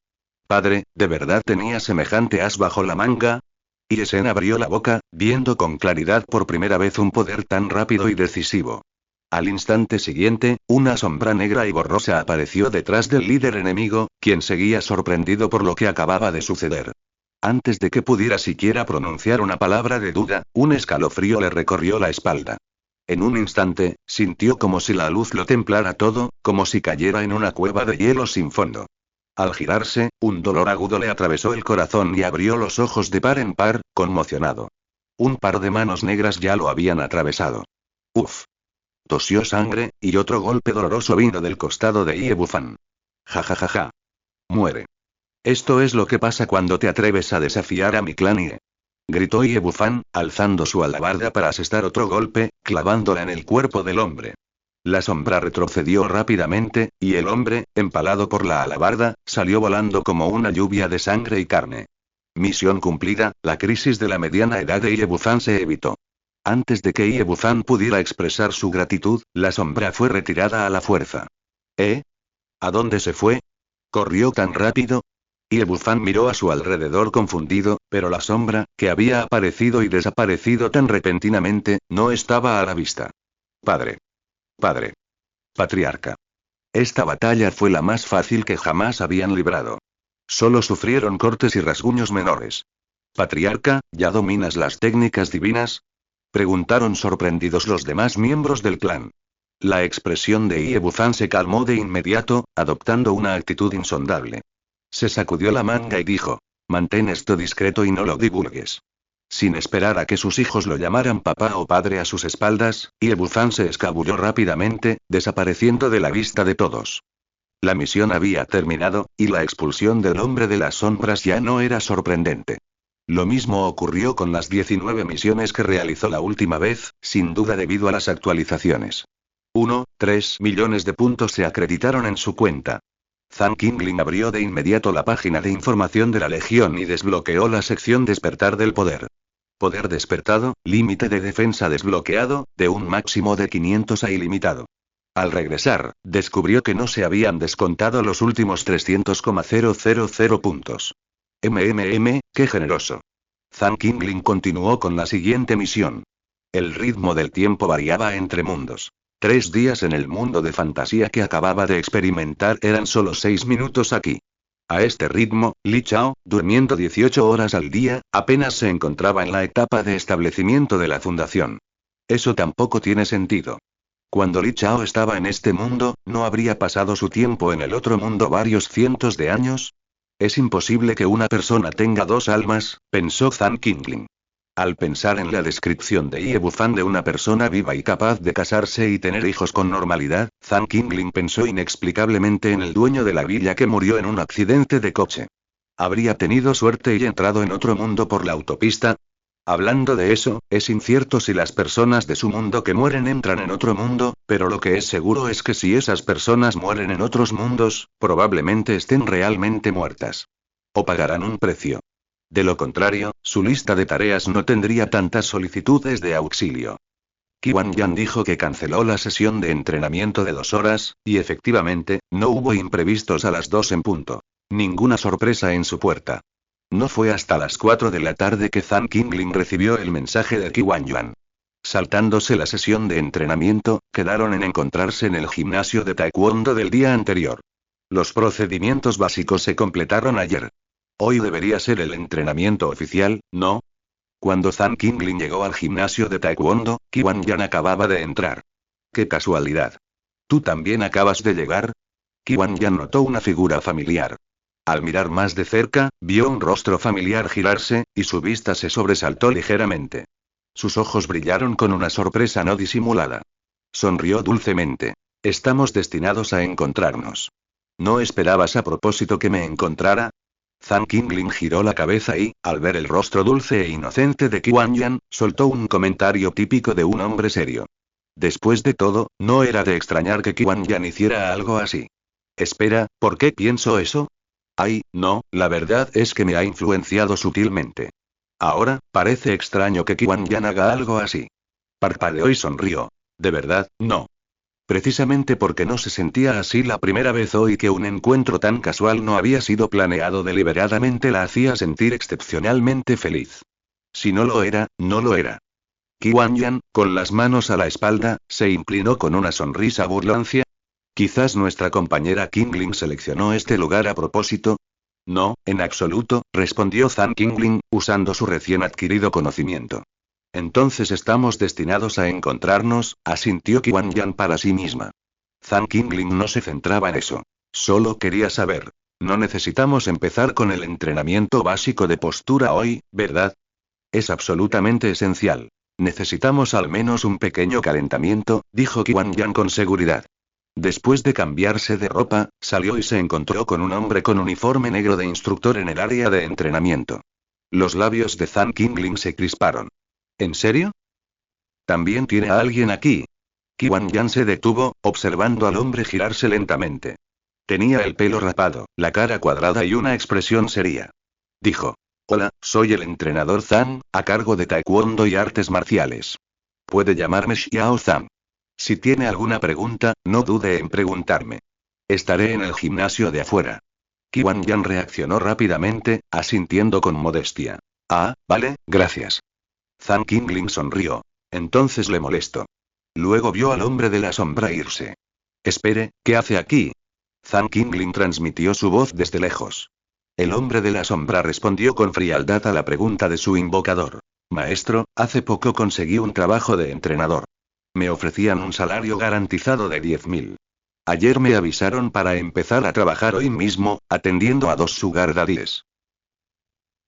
Padre, ¿de verdad tenía semejante as bajo la manga? Iesen abrió la boca, viendo con claridad por primera vez un poder tan rápido y decisivo. Al instante siguiente, una sombra negra y borrosa apareció detrás del líder enemigo, quien seguía sorprendido por lo que acababa de suceder. Antes de que pudiera siquiera pronunciar una palabra de duda, un escalofrío le recorrió la espalda. En un instante, sintió como si la luz lo templara todo, como si cayera en una cueva de hielo sin fondo. Al girarse, un dolor agudo le atravesó el corazón y abrió los ojos de par en par, conmocionado. Un par de manos negras ya lo habían atravesado. Uf. Tosió sangre, y otro golpe doloroso vino del costado de Iebuzan. Ja ja ja ja. Muere. Esto es lo que pasa cuando te atreves a desafiar a mi clan Ie. Gritó Iebuzan, alzando su alabarda para asestar otro golpe, clavándola en el cuerpo del hombre. La sombra retrocedió rápidamente, y el hombre, empalado por la alabarda, salió volando como una lluvia de sangre y carne. Misión cumplida, la crisis de la mediana edad de Iebuzan se evitó. Antes de que Iebuzan pudiera expresar su gratitud, la sombra fue retirada a la fuerza. ¿Eh? ¿A dónde se fue? ¿Corrió tan rápido? Iebuzan miró a su alrededor confundido, pero la sombra, que había aparecido y desaparecido tan repentinamente, no estaba a la vista. Padre. Padre. Patriarca. Esta batalla fue la más fácil que jamás habían librado. Solo sufrieron cortes y rasguños menores. Patriarca, ¿ya dominas las técnicas divinas? Preguntaron sorprendidos los demás miembros del clan. La expresión de Ie Bufan se calmó de inmediato, adoptando una actitud insondable. Se sacudió la manga y dijo: mantén esto discreto y no lo divulgues. Sin esperar a que sus hijos lo llamaran papá o padre a sus espaldas, Ie Bufan se escabulló rápidamente, desapareciendo de la vista de todos. La misión había terminado, y la expulsión del hombre de las sombras ya no era sorprendente. Lo mismo ocurrió con las 19 misiones que realizó la última vez, sin duda debido a las actualizaciones. 3 millones de puntos se acreditaron en su cuenta. Zhang Qingling abrió de inmediato la página de información de la Legión y desbloqueó la sección Despertar del Poder. Poder despertado, límite de defensa desbloqueado, de un máximo de 500 a ilimitado. Al regresar, descubrió que no se habían descontado los últimos 300,000 puntos. Qué generoso. Zhang Qingling continuó con la siguiente misión. El ritmo del tiempo variaba entre mundos. 3 días en el mundo de fantasía que acababa de experimentar eran solo 6 minutos aquí. A este ritmo, Li Chao, durmiendo 18 horas al día, apenas se encontraba en la etapa de establecimiento de la fundación. Eso tampoco tiene sentido. Cuando Li Chao estaba en este mundo, ¿no habría pasado su tiempo en el otro mundo varios cientos de años? Es imposible que una persona tenga 2 almas, pensó Zhang Qingling. Al pensar en la descripción de Ie Bufan de una persona viva y capaz de casarse y tener hijos con normalidad, Zhang Qingling pensó inexplicablemente en el dueño de la villa que murió en un accidente de coche. ¿Habría tenido suerte y entrado en otro mundo por la autopista? Hablando de eso, es incierto si las personas de su mundo que mueren entran en otro mundo, pero lo que es seguro es que si esas personas mueren en otros mundos, probablemente estén realmente muertas. O pagarán un precio. De lo contrario, su lista de tareas no tendría tantas solicitudes de auxilio. Qiwan Yan dijo que canceló la sesión de entrenamiento de 2 horas, y efectivamente, no hubo imprevistos a las 2 en punto. Ninguna sorpresa en su puerta. No fue hasta las 4 de la tarde que Zhang Qingling recibió el mensaje de Qiwan Yan. Saltándose la sesión de entrenamiento, quedaron en encontrarse en el gimnasio de taekwondo del día anterior. Los procedimientos básicos se completaron ayer. Hoy debería ser el entrenamiento oficial, ¿no? Cuando Zhang Qingling llegó al gimnasio de taekwondo, Qiwan Yan acababa de entrar. ¡Qué casualidad! ¿Tú también acabas de llegar? Qiwan Yan notó una figura familiar. Al mirar más de cerca, vio un rostro familiar girarse, y su vista se sobresaltó ligeramente. Sus ojos brillaron con una sorpresa no disimulada. Sonrió dulcemente. Estamos destinados a encontrarnos. ¿No esperabas a propósito que me encontrara? Zhang Qingling giró la cabeza y, al ver el rostro dulce e inocente de Qiwan Yan, soltó un comentario típico de un hombre serio. Después de todo, no era de extrañar que Qiwan Yan hiciera algo así. Espera, ¿por qué pienso eso? Ay, no, la verdad es que me ha influenciado sutilmente. Ahora, parece extraño que Qiwan Yan haga algo así. Parpadeó y sonrió. De verdad, no. Precisamente porque no se sentía así la primera vez hoy que un encuentro tan casual no había sido planeado deliberadamente la hacía sentir excepcionalmente feliz. Si no lo era, no lo era. Qiwan Yan, con las manos a la espalda, se inclinó con una sonrisa burlancia. Quizás nuestra compañera Qingling seleccionó este lugar a propósito. No, en absoluto, respondió Zhang Qingling, usando su recién adquirido conocimiento. Entonces estamos destinados a encontrarnos, asintió Qiwan Yan para sí misma. Zhang Qingling no se centraba en eso. Solo quería saber. No necesitamos empezar con el entrenamiento básico de postura hoy, ¿verdad? Es absolutamente esencial. Necesitamos al menos un pequeño calentamiento, dijo Qiwan Yan con seguridad. Después de cambiarse de ropa, salió y se encontró con un hombre con uniforme negro de instructor en el área de entrenamiento. Los labios de Zhang Qingling se crisparon. ¿En serio? ¿También tiene a alguien aquí? Qiwan Yan se detuvo, observando al hombre girarse lentamente. Tenía el pelo rapado, la cara cuadrada y una expresión seria. Dijo. Hola, soy el entrenador Zhang, a cargo de taekwondo y artes marciales. Puede llamarme Xiao Zhang. Si tiene alguna pregunta, no dude en preguntarme. Estaré en el gimnasio de afuera. Qiwan Yan reaccionó rápidamente, asintiendo con modestia. Ah, vale, gracias. Zhang Qingling sonrió. Entonces le molesto. Luego vio al hombre de la sombra irse. Espere, ¿qué hace aquí? Zhang Qingling transmitió su voz desde lejos. El hombre de la sombra respondió con frialdad a la pregunta de su invocador. Maestro, hace poco conseguí un trabajo de entrenador. Me ofrecían un salario garantizado de 10.000. Ayer me avisaron para empezar a trabajar hoy mismo, atendiendo a 2 sugar daddies.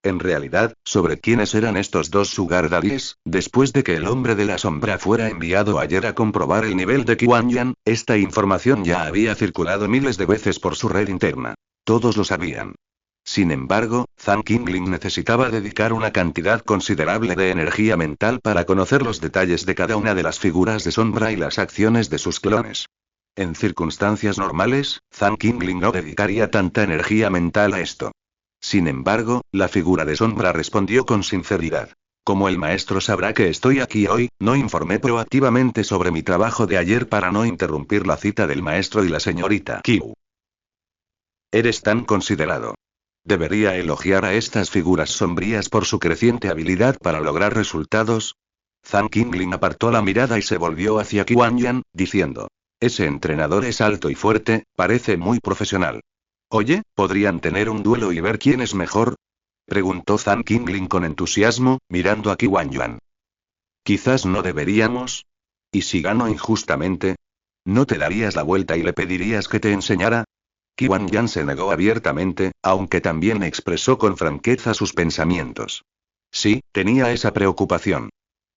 En realidad, sobre quiénes eran estos 2 sugar daddies, después de que el hombre de la sombra fuera enviado ayer a comprobar el nivel de Quan Yan, esta información ya había circulado miles de veces por su red interna. Todos lo sabían. Sin embargo, Zhang Qingling necesitaba dedicar una cantidad considerable de energía mental para conocer los detalles de cada una de las figuras de sombra y las acciones de sus clones. En circunstancias normales, Zhang Qingling no dedicaría tanta energía mental a esto. Sin embargo, la figura de sombra respondió con sinceridad. Como el maestro sabrá que estoy aquí hoy, no informé proactivamente sobre mi trabajo de ayer para no interrumpir la cita del maestro y la señorita Qiu. Eres tan considerado. ¿Debería elogiar a estas figuras sombrías por su creciente habilidad para lograr resultados? Zhang Qingling apartó la mirada y se volvió hacia Quan Yan, diciendo. Ese entrenador es alto y fuerte, parece muy profesional. Oye, ¿podrían tener un duelo y ver quién es mejor? Preguntó Zhang Qingling con entusiasmo, mirando a Quan Yan. Quizás no deberíamos. ¿Y si gano injustamente? ¿No te darías la vuelta y le pedirías que te enseñara? Quan Yan se negó abiertamente, aunque también expresó con franqueza sus pensamientos. Sí, tenía esa preocupación.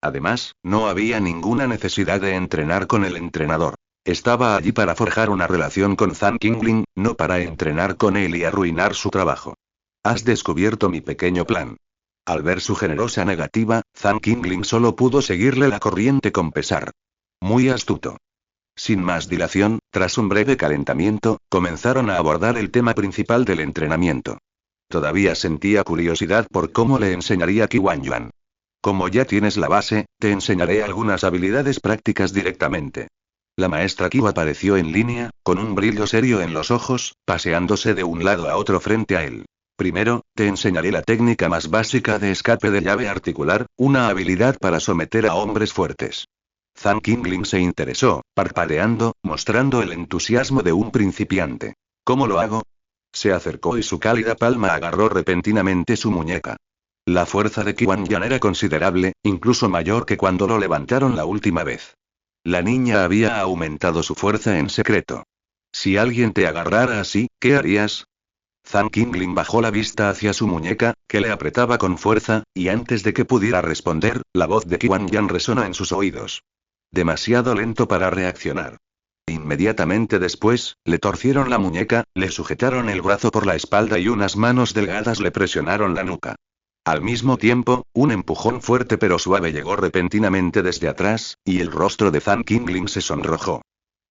Además, no había ninguna necesidad de entrenar con el entrenador. Estaba allí para forjar una relación con Zhang Qingling, no para entrenar con él y arruinar su trabajo. Has descubierto mi pequeño plan. Al ver su generosa negativa, Zhang Qingling solo pudo seguirle la corriente con pesar. Muy astuto. Sin más dilación, tras un breve calentamiento, comenzaron a abordar el tema principal del entrenamiento. Todavía sentía curiosidad por cómo le enseñaría Quan Yan. Como ya tienes la base, te enseñaré algunas habilidades prácticas directamente. La maestra Qiu apareció en línea, con un brillo serio en los ojos, paseándose de un lado a otro frente a él. Primero, te enseñaré la técnica más básica de escape de llave articular, una habilidad para someter a hombres fuertes. Zhang Qingling se interesó, parpadeando, mostrando el entusiasmo de un principiante. ¿Cómo lo hago? Se acercó y su cálida palma agarró repentinamente su muñeca. La fuerza de Quan Yan era considerable, incluso mayor que cuando lo levantaron la última vez. La niña había aumentado su fuerza en secreto. Si alguien te agarrara así, ¿qué harías? Zhang Qingling bajó la vista hacia su muñeca, que le apretaba con fuerza, y antes de que pudiera responder, la voz de Quan Yan resonó en sus oídos. Demasiado lento para reaccionar. Inmediatamente después, le torcieron la muñeca, le sujetaron el brazo por la espalda y unas manos delgadas le presionaron la nuca. Al mismo tiempo, un empujón fuerte pero suave llegó repentinamente desde atrás, y el rostro de Zhang Qingling se sonrojó.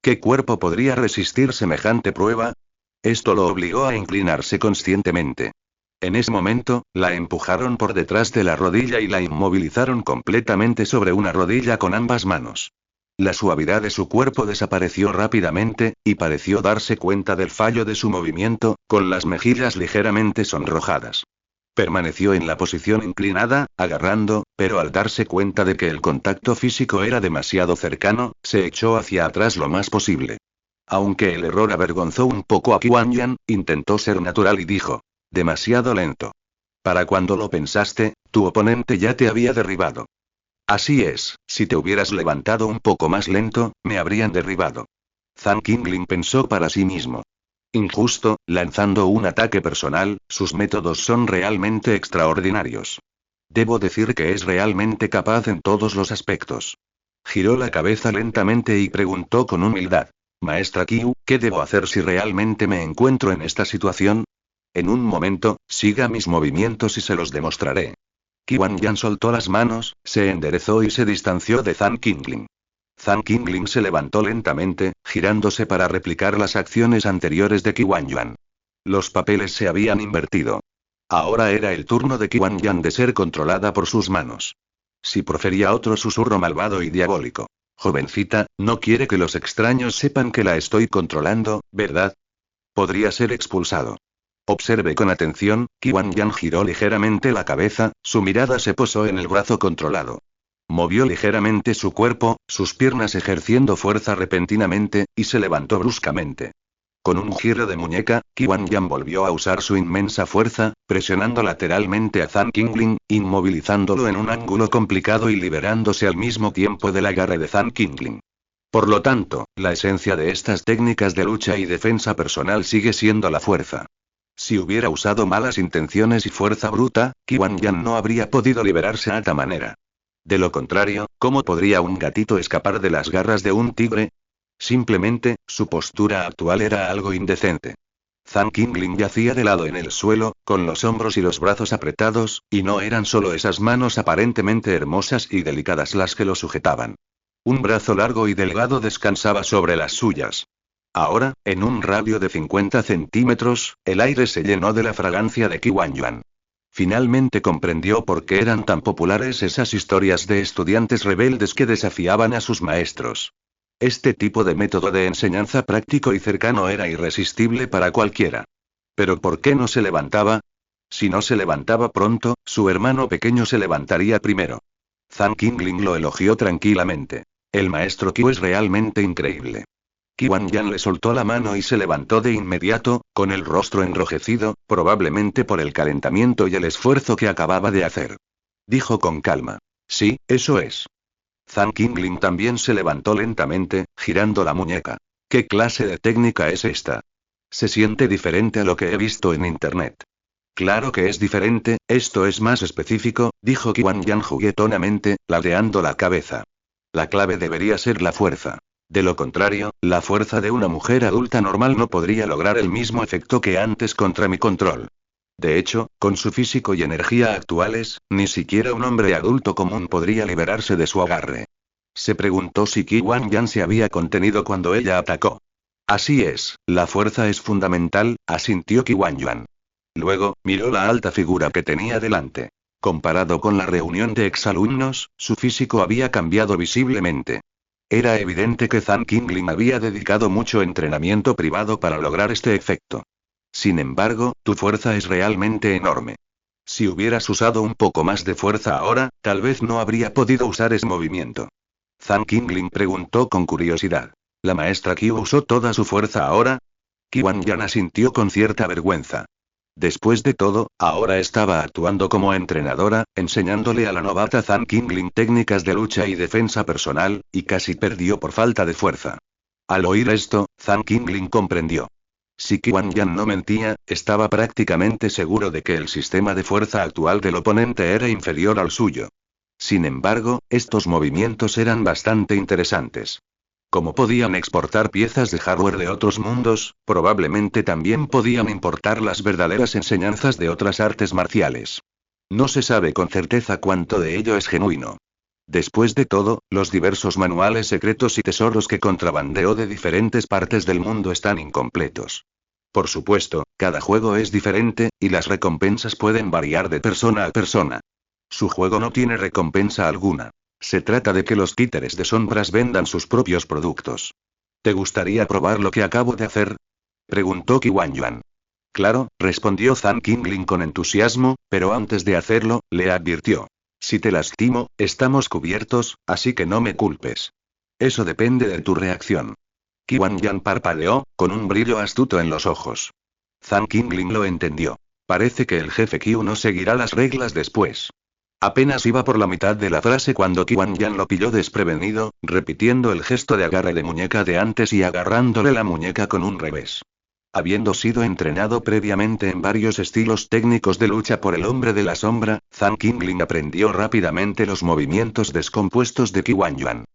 ¿Qué cuerpo podría resistir semejante prueba? Esto lo obligó a inclinarse conscientemente. En ese momento, la empujaron por detrás de la rodilla y la inmovilizaron completamente sobre una rodilla con ambas manos. La suavidad de su cuerpo desapareció rápidamente, y pareció darse cuenta del fallo de su movimiento, con las mejillas ligeramente sonrojadas. Permaneció en la posición inclinada, agarrando, pero al darse cuenta de que el contacto físico era demasiado cercano, se echó hacia atrás lo más posible. Aunque el error avergonzó un poco a Quan Yan, intentó ser natural y dijo: demasiado lento. Para cuando lo pensaste, tu oponente ya te había derribado. Así es, si te hubieras levantado un poco más lento, me habrían derribado. Zhang Qingling pensó para sí mismo. Injusto, lanzando un ataque personal, sus métodos son realmente extraordinarios. Debo decir que es realmente capaz en todos los aspectos. Giró la cabeza lentamente y preguntó con humildad: Maestra Qiu, ¿qué debo hacer si realmente me encuentro en esta situación? En un momento, siga mis movimientos y se los demostraré. Quan Yan soltó las manos, se enderezó y se distanció de Zhang Qingling. Zhang Qingling se levantó lentamente, girándose para replicar las acciones anteriores de Quan Yan. Los papeles se habían invertido. Ahora era el turno de Quan Yan de ser controlada por sus manos. Si profería otro susurro malvado y diabólico. Jovencita, no quiere que los extraños sepan que la estoy controlando, ¿verdad? Podría ser expulsado. Observe con atención. Quan Yan giró ligeramente la cabeza, su mirada se posó en el brazo controlado. Movió ligeramente su cuerpo, sus piernas ejerciendo fuerza repentinamente, y se levantó bruscamente. Con un giro de muñeca, Qiwan Yan volvió a usar su inmensa fuerza, presionando lateralmente a Zhang Qingling, inmovilizándolo en un ángulo complicado y liberándose al mismo tiempo del agarre de Zhang Qingling. Por lo tanto, la esencia de estas técnicas de lucha y defensa personal sigue siendo la fuerza. Si hubiera usado malas intenciones y fuerza bruta, Qiwan Yan no habría podido liberarse de esta manera. De lo contrario, ¿cómo podría un gatito escapar de las garras de un tigre? Simplemente, su postura actual era algo indecente. Zhang Qingling yacía de lado en el suelo, con los hombros y los brazos apretados, y no eran solo esas manos aparentemente hermosas y delicadas las que lo sujetaban. Un brazo largo y delgado descansaba sobre las suyas. Ahora, en un radio de 50 centímetros, el aire se llenó de la fragancia de Qiwan Yan. Finalmente comprendió por qué eran tan populares esas historias de estudiantes rebeldes que desafiaban a sus maestros. Este tipo de método de enseñanza práctico y cercano era irresistible para cualquiera. ¿Pero por qué no se levantaba? Si no se levantaba pronto, su hermano pequeño se levantaría primero. Zhang Qingling lo elogió tranquilamente. El maestro Qiu es realmente increíble. Qiwan Yan le soltó la mano y se levantó de inmediato, con el rostro enrojecido, probablemente por el calentamiento y el esfuerzo que acababa de hacer. Dijo con calma. Sí, eso es. Zhang Qingling también se levantó lentamente, girando la muñeca. ¿Qué clase de técnica es esta? Se siente diferente a lo que he visto en internet. Claro que es diferente, esto es más específico, dijo Qiwan Yan juguetonamente, ladeando la cabeza. La clave debería ser la fuerza. De lo contrario, la fuerza de una mujer adulta normal no podría lograr el mismo efecto que antes contra mi control. De hecho, con su físico y energía actuales, ni siquiera un hombre adulto común podría liberarse de su agarre. Se preguntó si Qiwan Yan se había contenido cuando ella atacó. Así es, la fuerza es fundamental, asintió Qiwan Yan. Luego, miró la alta figura que tenía delante. Comparado con la reunión de exalumnos, su físico había cambiado visiblemente. Era evidente que Zhang Qingling había dedicado mucho entrenamiento privado para lograr este efecto. Sin embargo, tu fuerza es realmente enorme. Si hubieras usado un poco más de fuerza ahora, tal vez no habría podido usar ese movimiento. Zhang Qingling preguntó con curiosidad. ¿La maestra Qiu usó toda su fuerza ahora? Qiwan Yan asintió con cierta vergüenza. Después de todo, ahora estaba actuando como entrenadora, enseñándole a la novata Zhang Qingling técnicas de lucha y defensa personal, y casi perdió por falta de fuerza. Al oír esto, Zhang Qingling comprendió. Si Qiwan Yan no mentía, estaba prácticamente seguro de que el sistema de fuerza actual del oponente era inferior al suyo. Sin embargo, estos movimientos eran bastante interesantes. Como podían exportar piezas de hardware de otros mundos, probablemente también podían importar las verdaderas enseñanzas de otras artes marciales. No se sabe con certeza cuánto de ello es genuino. Después de todo, los diversos manuales secretos y tesoros que contrabandeó de diferentes partes del mundo están incompletos. Por supuesto, cada juego es diferente, y las recompensas pueden variar de persona a persona. Su juego no tiene recompensa alguna. Se trata de que los títeres de sombras vendan sus propios productos. ¿Te gustaría probar lo que acabo de hacer? Preguntó Qiwan Yan. Claro, respondió Zhang Qingling con entusiasmo, pero antes de hacerlo, le advirtió. Si te lastimo, estamos cubiertos, así que no me culpes. Eso depende de tu reacción. Qiwan Yan parpadeó, con un brillo astuto en los ojos. Zhang Qingling lo entendió. Parece que el jefe Qiu no seguirá las reglas después. Apenas iba por la mitad de la frase cuando Qiwan Yan lo pilló desprevenido, repitiendo el gesto de agarre de muñeca de antes y agarrándole la muñeca con un revés. Habiendo sido entrenado previamente en varios estilos técnicos de lucha por el hombre de la sombra, Zhang Qingling aprendió rápidamente los movimientos descompuestos de Qiwan Yan.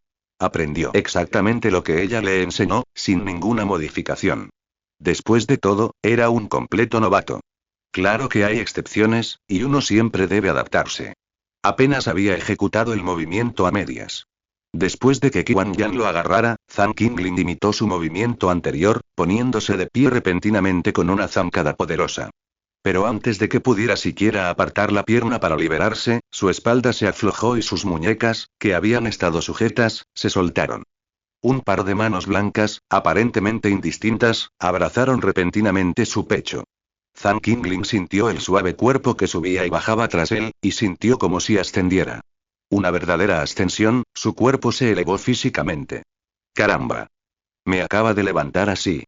Aprendió exactamente lo que ella le enseñó, sin ninguna modificación. Después de todo, era un completo novato. Claro que hay excepciones, y uno siempre debe adaptarse. Apenas había ejecutado el movimiento a medias. Después de que Qiwan Yan lo agarrara, Zhang Qingling imitó su movimiento anterior, poniéndose de pie repentinamente con una zancada poderosa. Pero antes de que pudiera siquiera apartar la pierna para liberarse, su espalda se aflojó y sus muñecas, que habían estado sujetas, se soltaron. Un par de manos blancas, aparentemente indistintas, abrazaron repentinamente su pecho. Zhang Qingling sintió el suave cuerpo que subía y bajaba tras él, y sintió como si ascendiera. Una verdadera ascensión, su cuerpo se elevó físicamente. ¡Caramba! Me acaba de levantar así.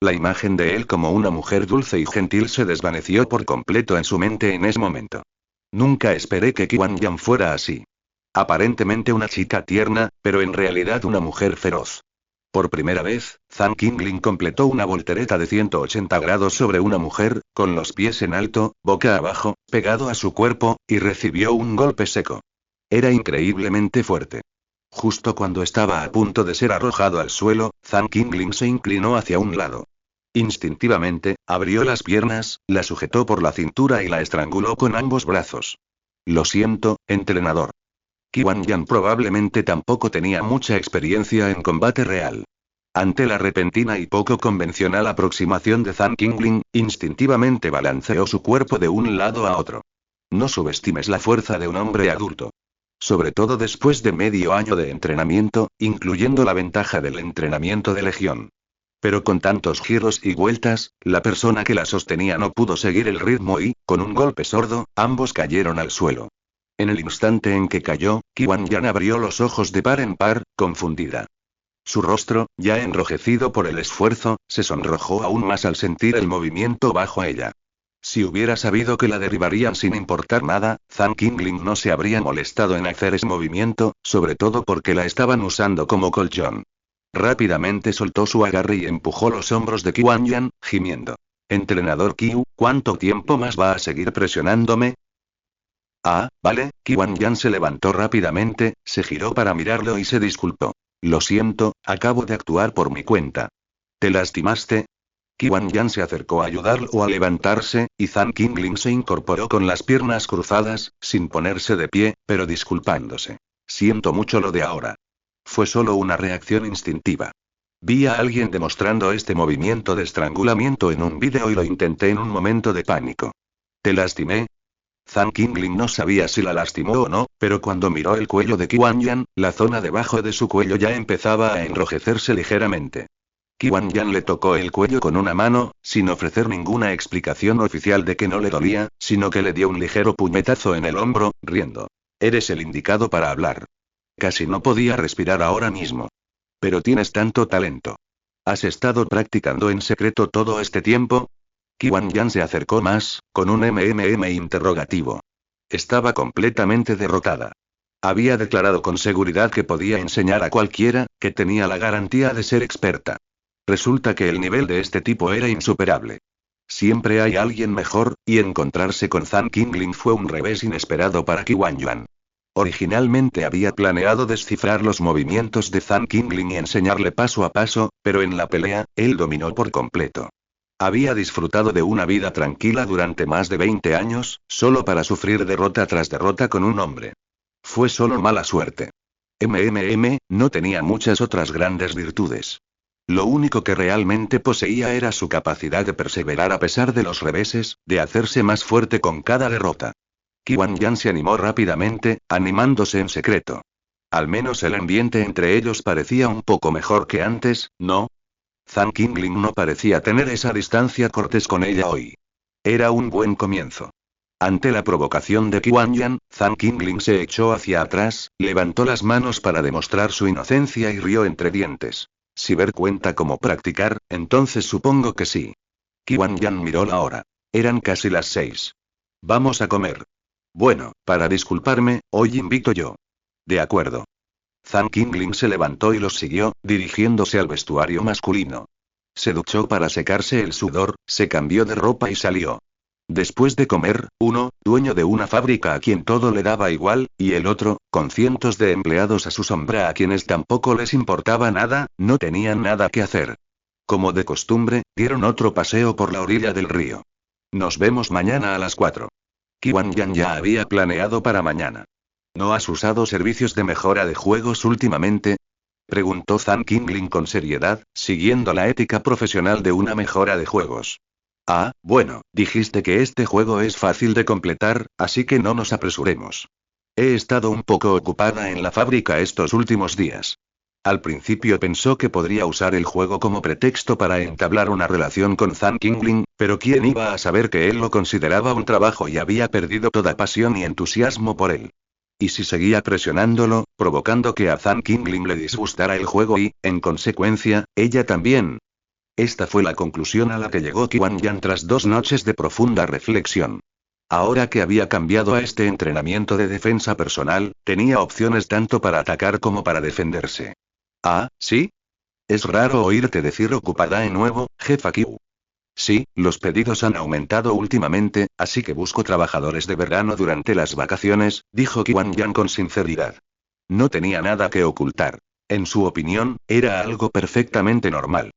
La imagen de él como una mujer dulce y gentil se desvaneció por completo en su mente en ese momento. Nunca esperé que Qian Yan fuera así. Aparentemente una chica tierna, pero en realidad una mujer feroz. Por primera vez, Zhang Qinglin completó una voltereta de 180 grados sobre una mujer, con los pies en alto, boca abajo, pegado a su cuerpo, y recibió un golpe seco. Era increíblemente fuerte. Justo cuando estaba a punto de ser arrojado al suelo, Zhang Qinglin se inclinó hacia un lado. Instintivamente, abrió las piernas, la sujetó por la cintura y la estranguló con ambos brazos. Lo siento, entrenador. Qian Yan probablemente tampoco tenía mucha experiencia en combate real. Ante la repentina y poco convencional aproximación de Zhang Qinglin, instintivamente balanceó su cuerpo de un lado a otro. No subestimes la fuerza de un hombre adulto. Sobre todo después de medio año de entrenamiento, incluyendo la ventaja del entrenamiento de legión. Pero con tantos giros y vueltas, la persona que la sostenía no pudo seguir el ritmo y, con un golpe sordo, ambos cayeron al suelo. En el instante en que cayó, Qian Yan abrió los ojos de par en par, confundida. Su rostro, ya enrojecido por el esfuerzo, se sonrojó aún más al sentir el movimiento bajo ella. Si hubiera sabido que la derribarían sin importar nada, Zhang Qinglin no se habría molestado en hacer ese movimiento, sobre todo porque la estaban usando como colchón. Rápidamente soltó su agarre y empujó los hombros de Qian Yan, gimiendo. Entrenador Qiu, ¿cuánto tiempo más va a seguir presionándome? Ah, vale. Qian Yan se levantó rápidamente, se giró para mirarlo y se disculpó. Lo siento, acabo de actuar por mi cuenta. ¿Te lastimaste? Qian Yan se acercó a ayudarlo a levantarse, y Zhang Qinglin se incorporó con las piernas cruzadas, sin ponerse de pie, pero disculpándose. Siento mucho lo de ahora. Fue solo una reacción instintiva. Vi a alguien demostrando este movimiento de estrangulamiento en un vídeo y lo intenté en un momento de pánico. ¿Te lastimé? Zhang Qinglin no sabía si la lastimó o no, pero cuando miró el cuello de Qian Yan, la zona debajo de su cuello ya empezaba a enrojecerse ligeramente. Qian Yan le tocó el cuello con una mano, sin ofrecer ninguna explicación oficial de que no le dolía, sino que le dio un ligero puñetazo en el hombro, riendo. Eres el indicado para hablar. Casi no podía respirar ahora mismo. Pero tienes tanto talento. ¿Has estado practicando en secreto todo este tiempo? Qian Yan se acercó más, con un interrogativo. Estaba completamente derrotada. Había declarado con seguridad que podía enseñar a cualquiera, que tenía la garantía de ser experta. Resulta que el nivel de este tipo era insuperable. Siempre hay alguien mejor, y encontrarse con Zhang Qinglin fue un revés inesperado para Qian Yan. Originalmente había planeado descifrar los movimientos de Zhang Qinglin y enseñarle paso a paso, pero en la pelea, él dominó por completo. Había disfrutado de una vida tranquila durante más de 20 años, solo para sufrir derrota tras derrota con un hombre. Fue solo mala suerte. No tenía muchas otras grandes virtudes. Lo único que realmente poseía era su capacidad de perseverar a pesar de los reveses, de hacerse más fuerte con cada derrota. Qian Yan se animó rápidamente, animándose en secreto. Al menos el ambiente entre ellos parecía un poco mejor que antes, ¿no? Zhang Qinglin no parecía tener esa distancia cortés con ella hoy. Era un buen comienzo. Ante la provocación de Qian Yan, Zhang Qinglin se echó hacia atrás, levantó las manos para demostrar su inocencia y rió entre dientes. Si ver cuenta como practicar, entonces supongo que sí. Qian Yan miró la hora. Eran casi las 6. Vamos a comer. Bueno, para disculparme, hoy invito yo. De acuerdo. Zhang Qinglin se levantó y los siguió, dirigiéndose al vestuario masculino. Se duchó para secarse el sudor, se cambió de ropa y salió. Después de comer, uno, dueño de una fábrica a quien todo le daba igual, y el otro, con cientos de empleados a su sombra a quienes tampoco les importaba nada, no tenían nada que hacer. Como de costumbre, dieron otro paseo por la orilla del río. Nos vemos mañana a las 4. Qian Yan ya había planeado para mañana. ¿No has usado servicios de mejora de juegos últimamente? Preguntó Zhang Qinglin con seriedad, siguiendo la ética profesional de una mejora de juegos. Ah, bueno, dijiste que este juego es fácil de completar, así que no nos apresuremos. He estado un poco ocupada en la fábrica estos últimos días. Al principio pensó que podría usar el juego como pretexto para entablar una relación con Zhang Qinglin, pero ¿quién iba a saber que él lo consideraba un trabajo y había perdido toda pasión y entusiasmo por él? Y si seguía presionándolo, provocando que a Zhang Qinglin le disgustara el juego y, en consecuencia, ella también. Esta fue la conclusión a la que llegó Qian Yan tras 2 noches de profunda reflexión. Ahora que había cambiado a este entrenamiento de defensa personal, tenía opciones tanto para atacar como para defenderse. Ah, ¿sí? Es raro oírte decir ocupada de nuevo, jefa Q. Sí, los pedidos han aumentado últimamente, así que busco trabajadores de verano durante las vacaciones, dijo Qian Yan con sinceridad. No tenía nada que ocultar. En su opinión, era algo perfectamente normal.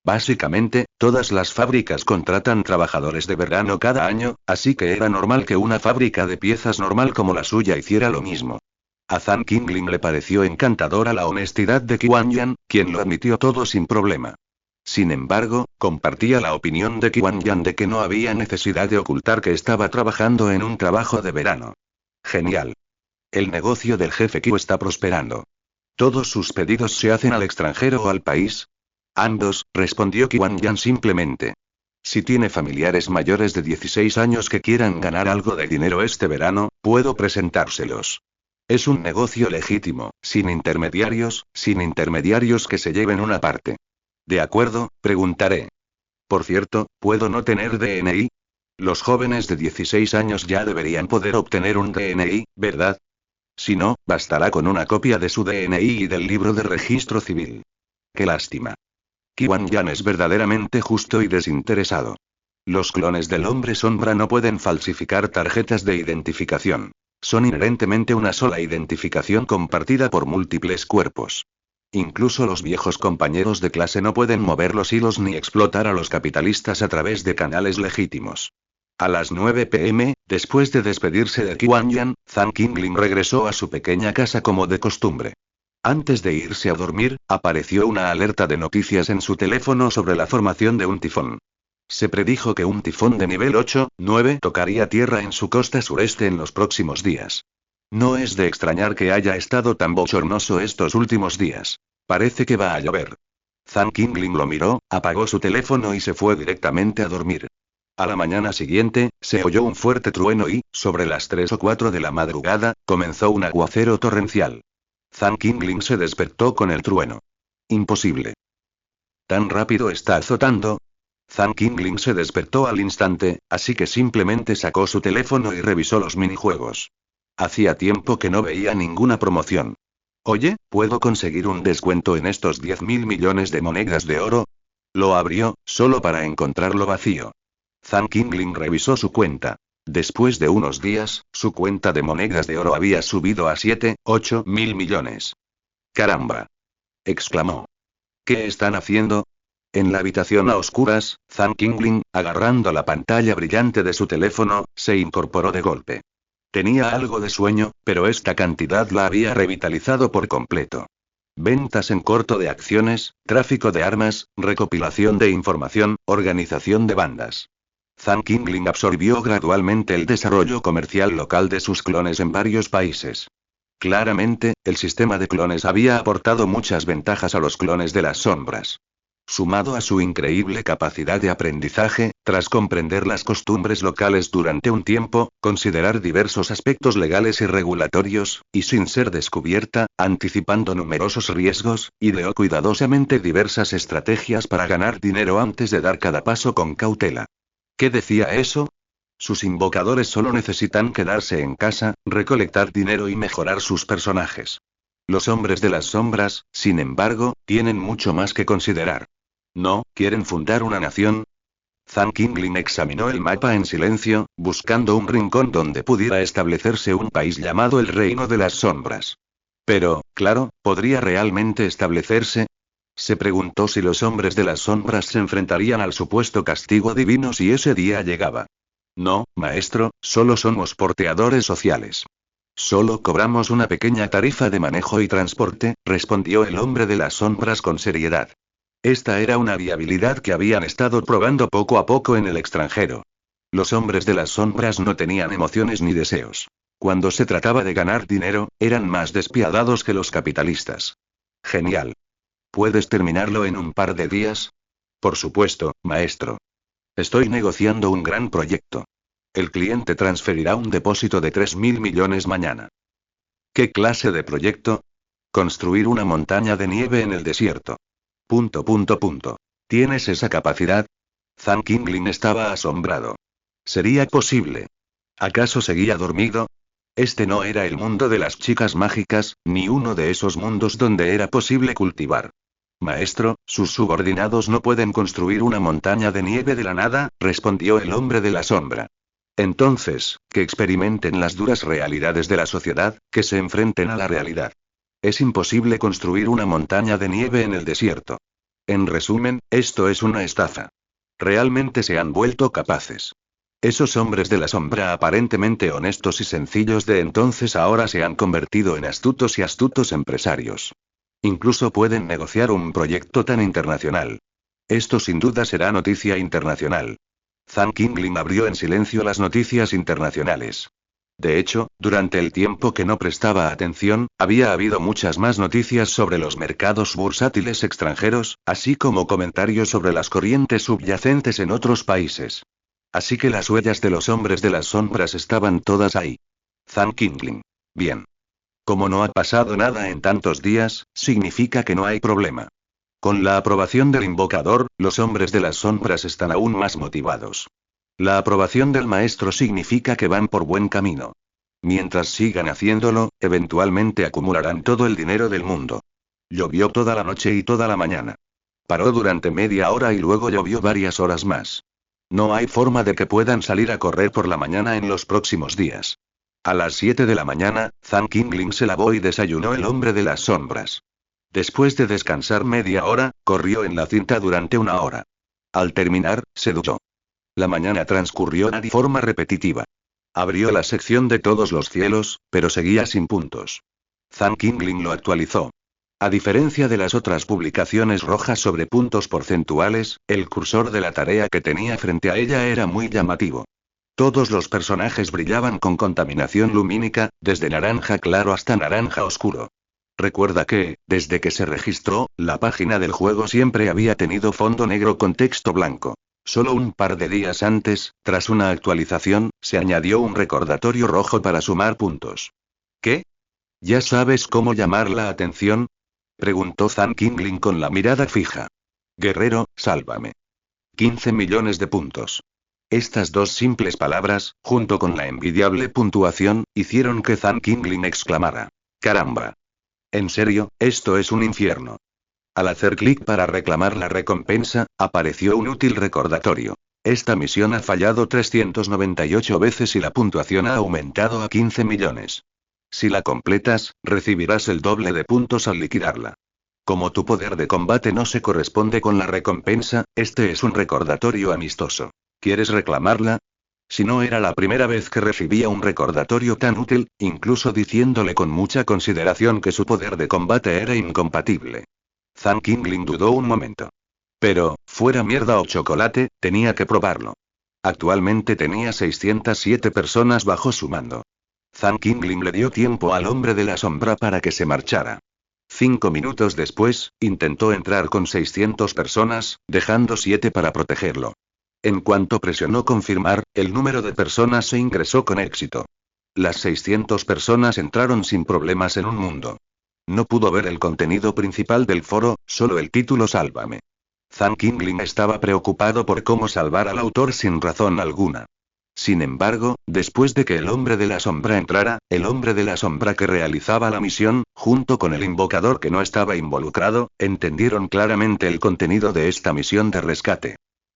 Básicamente, todas las fábricas contratan trabajadores de verano cada año, así que era normal que una fábrica de piezas normal como la suya hiciera lo mismo. A Zhang Qingling le pareció encantadora la honestidad de Qian Yan, quien lo admitió todo sin problema. Sin embargo, compartía la opinión de Qian Yan de que no había necesidad de ocultar que estaba trabajando en un trabajo de verano. Genial. El negocio del jefe Q está prosperando. ¿Todos sus pedidos se hacen al extranjero o al país? Ambos, respondió Qian Yan simplemente. Si tiene familiares mayores de 16 años que quieran ganar algo de dinero este verano, puedo presentárselos. Es un negocio legítimo, sin intermediarios que se lleven una parte. De acuerdo, preguntaré. Por cierto, ¿puedo no tener DNI? Los jóvenes de 16 años ya deberían poder obtener un DNI, ¿verdad? Si no, bastará con una copia de su DNI y del libro de registro civil. Qué lástima. Qian Yan es verdaderamente justo y desinteresado. Los clones del hombre sombra no pueden falsificar tarjetas de identificación. Son inherentemente una sola identificación compartida por múltiples cuerpos. Incluso los viejos compañeros de clase no pueden mover los hilos ni explotar a los capitalistas a través de canales legítimos. A las 9 p.m., después de despedirse de Qian Yan, Zhang Qingling regresó a su pequeña casa como de costumbre. Antes de irse a dormir, apareció una alerta de noticias en su teléfono sobre la formación de un tifón. Se predijo que un tifón de nivel 8-9 tocaría tierra en su costa sureste en los próximos días. No es de extrañar que haya estado tan bochornoso estos últimos días. Parece que va a llover. Zhang Qingling lo miró, apagó su teléfono y se fue directamente a dormir. A la mañana siguiente, se oyó un fuerte trueno y, sobre las 3 o 4 de la madrugada, comenzó un aguacero torrencial. Zhang Qingling se despertó con el trueno. Imposible. ¿Tan rápido está azotando? Zhang Qingling se despertó al instante, así que simplemente sacó su teléfono y revisó los minijuegos. Hacía tiempo que no veía ninguna promoción. Oye, ¿puedo conseguir un descuento en estos 10.000 millones de monedas de oro? Lo abrió, solo para encontrarlo vacío. Zhang Qingling revisó su cuenta. Después de unos días, su cuenta de monedas de oro había subido a 7-8 mil millones. ¡Caramba! Exclamó. ¿Qué están haciendo? En la habitación a oscuras, Zhang Qingling, agarrando la pantalla brillante de su teléfono, se incorporó de golpe. Tenía algo de sueño, pero esta cantidad la había revitalizado por completo. Ventas en corto de acciones, tráfico de armas, recopilación de información, organización de bandas. Zhang Qingling absorbió gradualmente el desarrollo comercial local de sus clones en varios países. Claramente, el sistema de clones había aportado muchas ventajas a los clones de las sombras. Sumado a su increíble capacidad de aprendizaje, tras comprender las costumbres locales durante un tiempo, considerar diversos aspectos legales y regulatorios, y sin ser descubierta, anticipando numerosos riesgos, ideó cuidadosamente diversas estrategias para ganar dinero antes de dar cada paso con cautela. ¿Qué decía eso? Sus invocadores solo necesitan quedarse en casa, recolectar dinero y mejorar sus personajes. Los hombres de las sombras, sin embargo, tienen mucho más que considerar. ¿No quieren fundar una nación? Zhang Qingling examinó el mapa en silencio, buscando un rincón donde pudiera establecerse un país llamado el Reino de las Sombras. Pero, claro, ¿podría realmente establecerse? Se preguntó si los hombres de las sombras se enfrentarían al supuesto castigo divino si ese día llegaba. No, maestro, solo somos porteadores sociales. Solo cobramos una pequeña tarifa de manejo y transporte, respondió el hombre de las sombras con seriedad. Esta era una viabilidad que habían estado probando poco a poco en el extranjero. Los hombres de las sombras no tenían emociones ni deseos. Cuando se trataba de ganar dinero, eran más despiadados que los capitalistas. Genial. ¿Puedes terminarlo en un par de días? Por supuesto, maestro. Estoy negociando un gran proyecto. El cliente transferirá un depósito de 3.000 millones mañana. ¿Qué clase de proyecto? Construir una montaña de nieve en el desierto. ¿Tienes esa capacidad? Zhang Qinglin estaba asombrado. ¿Sería posible? ¿Acaso seguía dormido? Este no era el mundo de las chicas mágicas, ni uno de esos mundos donde era posible cultivar. Maestro, sus subordinados no pueden construir una montaña de nieve de la nada, respondió el hombre de la sombra. Entonces, que experimenten las duras realidades de la sociedad, que se enfrenten a la realidad. Es imposible construir una montaña de nieve en el desierto. En resumen, esto es una estafa. Realmente se han vuelto capaces. Esos hombres de la sombra aparentemente honestos y sencillos de entonces ahora se han convertido en astutos y astutos empresarios. Incluso pueden negociar un proyecto tan internacional. Esto sin duda será noticia internacional. Zhang Qinglin abrió en silencio las noticias internacionales. De hecho, durante el tiempo que no prestaba atención, había habido muchas más noticias sobre los mercados bursátiles extranjeros, así como comentarios sobre las corrientes subyacentes en otros países. Así que las huellas de los hombres de las sombras estaban todas ahí. Zhang Qinglin. Bien. Como no ha pasado nada en tantos días, significa que no hay problema. Con la aprobación del invocador, los hombres de las sombras están aún más motivados. La aprobación del maestro significa que van por buen camino. Mientras sigan haciéndolo, eventualmente acumularán todo el dinero del mundo. Llovió toda la noche y toda la mañana. Paró durante media hora y luego llovió varias horas más. No hay forma de que puedan salir a correr por la mañana en los próximos días. A las 7 de la mañana, Zhang Qinglin se lavó y desayunó el hombre de las sombras. Después de descansar media hora, corrió en la cinta durante una hora. Al terminar, se duchó. La mañana transcurrió de forma repetitiva. Abrió la sección de todos los cielos, pero seguía sin puntos. Zhang Qinglin lo actualizó. A diferencia de las otras publicaciones rojas sobre puntos porcentuales, el cursor de la tarea que tenía frente a ella era muy llamativo. Todos los personajes brillaban con contaminación lumínica, desde naranja claro hasta naranja oscuro. Recuerda que, desde que se registró, la página del juego siempre había tenido fondo negro con texto blanco. Solo un par de días antes, tras una actualización, se añadió un recordatorio rojo para sumar puntos. ¿Qué? ¿Ya sabes cómo llamar la atención? Preguntó Zhang Qinglin con la mirada fija. Guerrero, sálvame. 15 millones de puntos. Estas dos simples palabras, junto con la envidiable puntuación, hicieron que Zhang Qinglin exclamara. ¡Caramba! En serio, esto es un infierno. Al hacer clic para reclamar la recompensa, apareció un útil recordatorio. Esta misión ha fallado 398 veces y la puntuación ha aumentado a 15 millones. Si la completas, recibirás el doble de puntos al liquidarla. Como tu poder de combate no se corresponde con la recompensa, este es un recordatorio amistoso. ¿Quieres reclamarla? Si no era la primera vez que recibía un recordatorio tan útil, incluso diciéndole con mucha consideración que su poder de combate era incompatible. Zhang Qinglin dudó un momento. Pero, fuera mierda o chocolate, tenía que probarlo. Actualmente tenía 607 personas bajo su mando. Zhang Qinglin le dio tiempo al hombre de la sombra para que se marchara. 5 minutos después, intentó entrar con 600 personas, dejando 7 para protegerlo. En cuanto presionó confirmar, el número de personas se ingresó con éxito. Las 600 personas entraron sin problemas en un mundo. No pudo ver el contenido principal del foro, solo el título Sálvame. Zhang Qinglin estaba preocupado por cómo salvar al autor sin razón alguna. Sin embargo, después de que el hombre de la sombra entrara, el hombre de la sombra que realizaba la misión, junto con el invocador que no estaba involucrado, entendieron claramente el contenido de esta misión de rescate.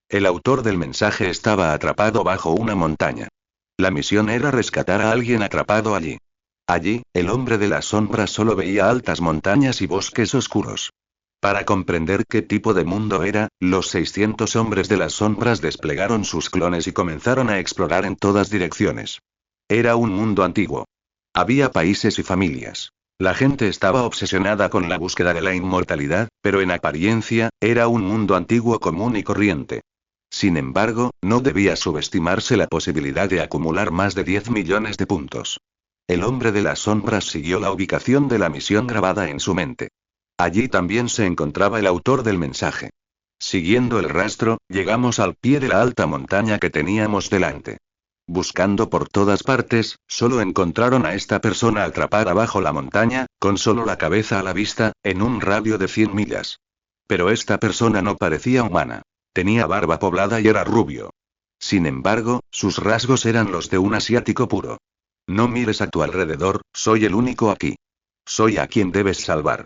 El autor del mensaje estaba atrapado bajo una montaña. La misión era rescatar a alguien atrapado allí. Allí, el hombre de las sombras solo veía altas montañas y bosques oscuros. Para comprender qué tipo de mundo era, los 600 hombres de las sombras desplegaron sus clones y comenzaron a explorar en todas direcciones. Era un mundo antiguo. Había países y familias. La gente estaba obsesionada con la búsqueda de la inmortalidad, pero en apariencia, era un mundo antiguo común y corriente. Sin embargo, no debía subestimarse la posibilidad de acumular más de 10 millones de puntos. El hombre de las sombras siguió la ubicación de la misión grabada en su mente. Allí también se encontraba el autor del mensaje. Siguiendo el rastro, llegamos al pie de la alta montaña que teníamos delante. Buscando por todas partes, solo encontraron a esta persona atrapada bajo la montaña, con solo la cabeza a la vista, en un radio de 100 millas. Pero esta persona no parecía humana. Tenía barba poblada y era rubio. Sin embargo, sus rasgos eran los de un asiático puro. No mires a tu alrededor, soy el único aquí. Soy a quien debes salvar. ...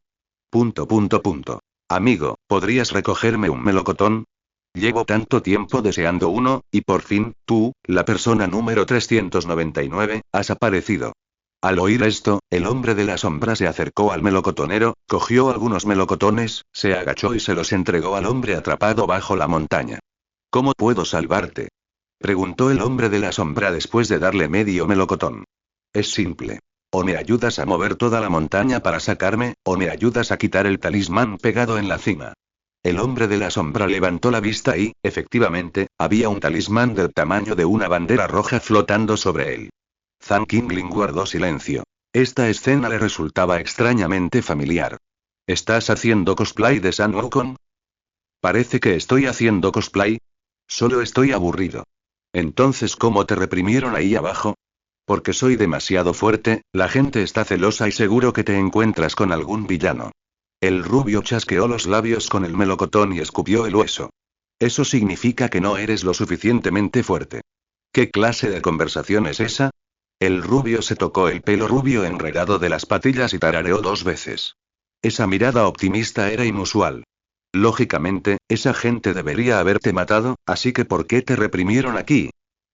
Amigo, ¿podrías recogerme un melocotón? Llevo tanto tiempo deseando uno, y por fin, tú, la persona número 399, has aparecido. Al oír esto, el hombre de la sombra se acercó al melocotonero, cogió algunos melocotones, se agachó y se los entregó al hombre atrapado bajo la montaña. ¿Cómo puedo salvarte?, preguntó el hombre de la sombra después de darle medio melocotón. Es simple. O me ayudas a mover toda la montaña para sacarme, o me ayudas a quitar el talismán pegado en la cima. El hombre de la sombra levantó la vista y, efectivamente, había un talismán del tamaño de una bandera roja flotando sobre él. Zhang Qingling guardó silencio. Esta escena le resultaba extrañamente familiar. ¿Estás haciendo cosplay de Sun Wukong? Parece que estoy haciendo cosplay. Solo estoy aburrido. Entonces, ¿cómo te reprimieron ahí abajo? Porque soy demasiado fuerte, la gente está celosa y seguro que te encuentras con algún villano. El rubio chasqueó los labios con el melocotón y escupió el hueso. Eso significa que no eres lo suficientemente fuerte. ¿Qué clase de conversación es esa? El rubio se tocó el pelo rubio enredado de las patillas y tarareó 2 veces. Esa mirada optimista era inusual. Lógicamente, esa gente debería haberte matado, así que ¿por qué te reprimieron aquí?,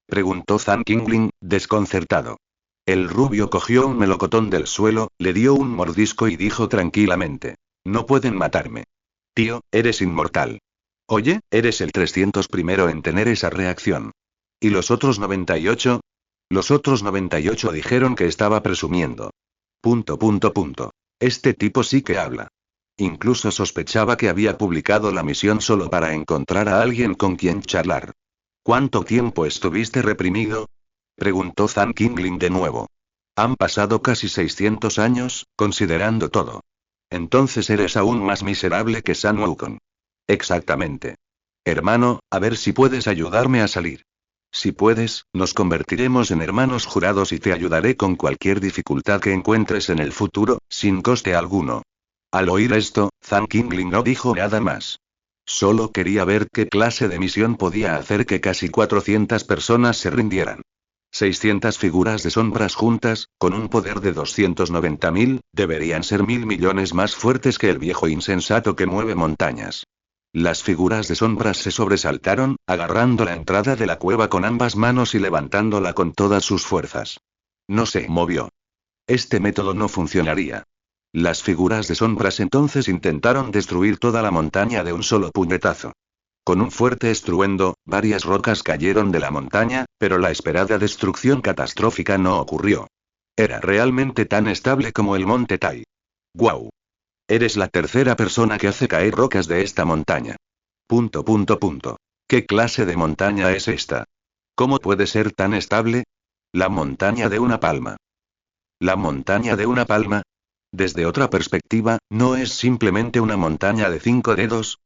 preguntó Zhang Qingling, desconcertado. El rubio cogió un melocotón del suelo, le dio un mordisco y dijo tranquilamente: no pueden matarme. Tío, eres inmortal. Oye, eres el 301 en tener esa reacción. ¿Y los otros 98? Los otros 98 dijeron que estaba presumiendo. ... Este tipo sí que habla. Incluso sospechaba que había publicado la misión solo para encontrar a alguien con quien charlar. ¿Cuánto tiempo estuviste reprimido?, preguntó Zhang Qingling de nuevo. Han pasado casi 600 años, considerando todo. Entonces eres aún más miserable que Sun Wukong. Exactamente. Hermano, a ver si puedes ayudarme a salir. Si puedes, nos convertiremos en hermanos jurados y te ayudaré con cualquier dificultad que encuentres en el futuro, sin coste alguno. Al oír esto, Zhang Qingling no dijo nada más. Solo quería ver qué clase de misión podía hacer que casi 400 personas se rindieran. 600 figuras de sombras juntas, con un poder de 290.000, deberían ser 1.000 millones más fuertes que el viejo insensato que mueve montañas. Las figuras de sombras se sobresaltaron, agarrando la entrada de la cueva con ambas manos y levantándola con todas sus fuerzas. No se movió. Este método no funcionaría. Las figuras de sombras entonces intentaron destruir toda la montaña de un solo puñetazo. Con un fuerte estruendo, varias rocas cayeron de la montaña, pero la esperada destrucción catastrófica no ocurrió. Era realmente tan estable como el monte Tai. ¡Guau! Eres la tercera persona que hace caer rocas de esta montaña. ... ¿Qué clase de montaña es esta? ¿Cómo puede ser tan estable? La montaña de una palma. ¿La montaña de una palma? Desde otra perspectiva, ¿no es simplemente una montaña de 5 dedos?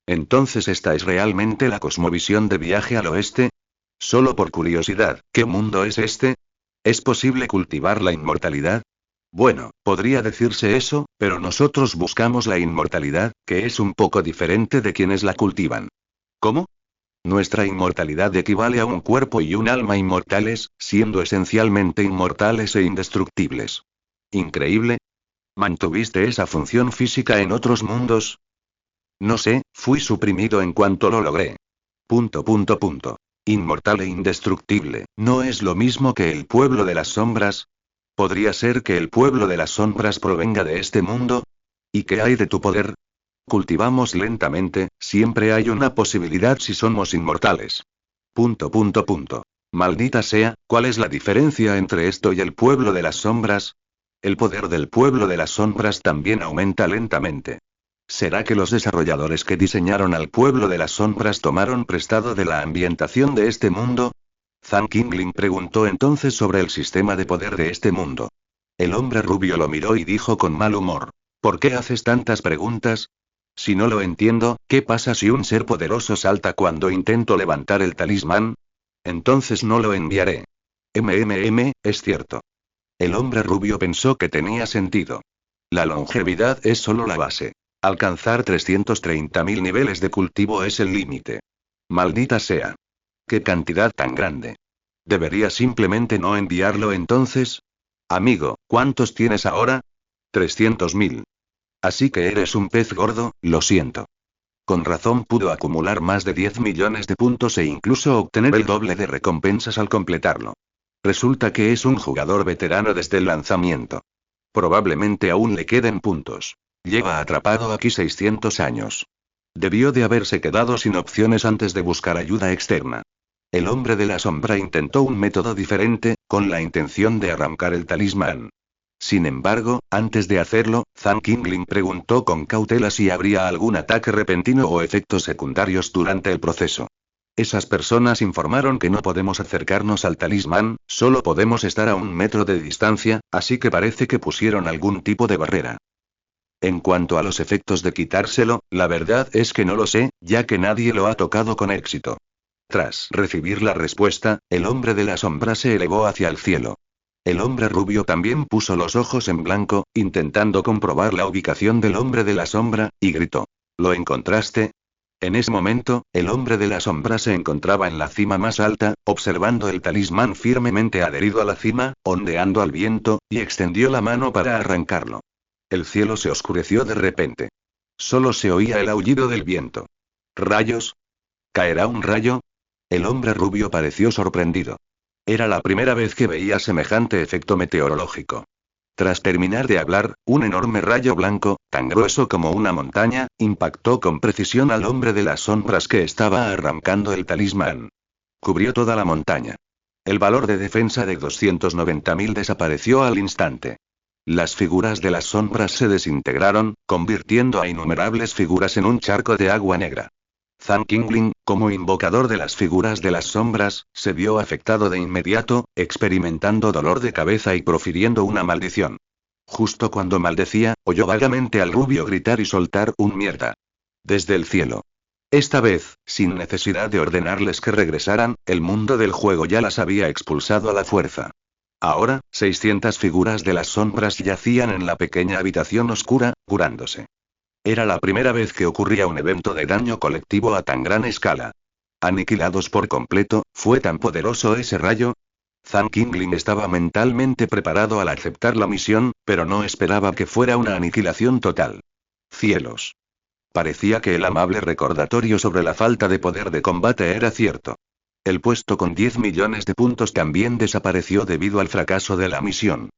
Entonces esta es realmente la cosmovisión de Viaje al Oeste. Solo por curiosidad, ¿qué mundo es este? ¿Es posible cultivar la inmortalidad? Bueno, podría decirse eso, pero nosotros buscamos la inmortalidad, que es un poco diferente de quienes la cultivan. ¿Cómo? Nuestra inmortalidad equivale a un cuerpo y un alma inmortales, siendo esencialmente inmortales e indestructibles. ¿Increíble? ¿Mantuviste esa función física en otros mundos? No sé, fui suprimido en cuanto lo logré. ... Inmortal e indestructible, ¿no es lo mismo que el pueblo de las sombras? ¿Podría ser que el pueblo de las sombras provenga de este mundo? ¿Y qué hay de tu poder? Cultivamos lentamente, siempre hay una posibilidad si somos inmortales. ... Maldita sea, ¿cuál es la diferencia entre esto y el pueblo de las sombras? El poder del pueblo de las sombras también aumenta lentamente. ¿Será que los desarrolladores que diseñaron al pueblo de las sombras tomaron prestado de la ambientación de este mundo? Zhang Qingling preguntó entonces sobre el sistema de poder de este mundo. El hombre rubio lo miró y dijo con mal humor: ¿por qué haces tantas preguntas? Si no lo entiendo, ¿qué pasa si un ser poderoso salta cuando intento levantar el talismán? Entonces no lo enviaré. Es cierto. El hombre rubio pensó que tenía sentido. La longevidad es solo la base. Alcanzar 330.000 niveles de cultivo es el límite. Maldita sea. ¡Qué cantidad tan grande! ¿Debería simplemente no enviarlo entonces? Amigo, ¿cuántos tienes ahora? 300.000. Así que eres un pez gordo, lo siento. Con razón pudo acumular más de 10 millones de puntos e incluso obtener el doble de recompensas al completarlo. Resulta que es un jugador veterano desde el lanzamiento. Probablemente aún le queden puntos. Lleva atrapado aquí 600 años. Debió de haberse quedado sin opciones antes de buscar ayuda externa. El hombre de la sombra intentó un método diferente, con la intención de arrancar el talismán. Sin embargo, antes de hacerlo, Zhang Qingling preguntó con cautela si habría algún ataque repentino o efectos secundarios durante el proceso. Esas personas informaron que no podemos acercarnos al talismán, solo podemos estar a 1 metro de distancia, así que parece que pusieron algún tipo de barrera. En cuanto a los efectos de quitárselo, la verdad es que no lo sé, ya que nadie lo ha tocado con éxito. Tras recibir la respuesta, el hombre de la sombra se elevó hacia el cielo. El hombre rubio también puso los ojos en blanco, intentando comprobar la ubicación del hombre de la sombra, y gritó. ¿Lo encontraste? En ese momento, el hombre de la sombra se encontraba en la cima más alta, observando el talismán firmemente adherido a la cima, ondeando al viento, y extendió la mano para arrancarlo. El cielo se oscureció de repente. Solo se oía el aullido del viento. ¿Rayos? ¿Caerá un rayo? El hombre rubio pareció sorprendido. Era la primera vez que veía semejante efecto meteorológico. Tras terminar de hablar, un enorme rayo blanco, tan grueso como una montaña, impactó con precisión al hombre de las sombras que estaba arrancando el talismán. Cubrió toda la montaña. El valor de defensa de 290.000 desapareció al instante. Las figuras de las sombras se desintegraron, convirtiendo a innumerables figuras en un charco de agua negra. Zhang Qingling, como invocador de las figuras de las sombras, se vio afectado de inmediato, experimentando dolor de cabeza y profiriendo una maldición. Justo cuando maldecía, oyó vagamente al rubio gritar y soltar un mierda. Desde el cielo. Esta vez, sin necesidad de ordenarles que regresaran, el mundo del juego ya las había expulsado a la fuerza. Ahora, 600 figuras de las sombras yacían en la pequeña habitación oscura, curándose. Era la primera vez que ocurría un evento de daño colectivo a tan gran escala. Aniquilados por completo, ¿fue tan poderoso ese rayo? Zhang Qingling estaba mentalmente preparado al aceptar la misión, pero no esperaba que fuera una aniquilación total. Cielos. Parecía que el amable recordatorio sobre la falta de poder de combate era cierto. El puesto con 10 millones de puntos también desapareció debido al fracaso de la misión.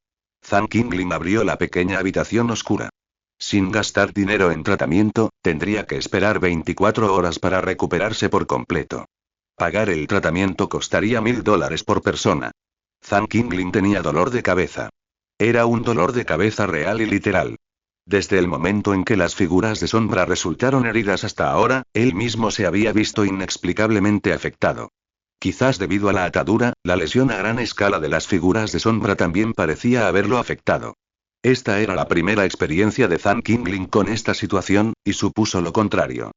Zhang Qingling abrió la pequeña habitación oscura. Sin gastar dinero en tratamiento, tendría que esperar 24 horas para recuperarse por completo. Pagar el tratamiento costaría $1.000 por persona. Zhang Qingling tenía dolor de cabeza. Era un dolor de cabeza real y literal. Desde el momento en que las figuras de sombra resultaron heridas hasta ahora, él mismo se había visto inexplicablemente afectado. Quizás debido a la atadura, la lesión a gran escala de las figuras de sombra también parecía haberlo afectado. Esta era la primera experiencia de Zhang Qingling con esta situación, y supuso lo contrario.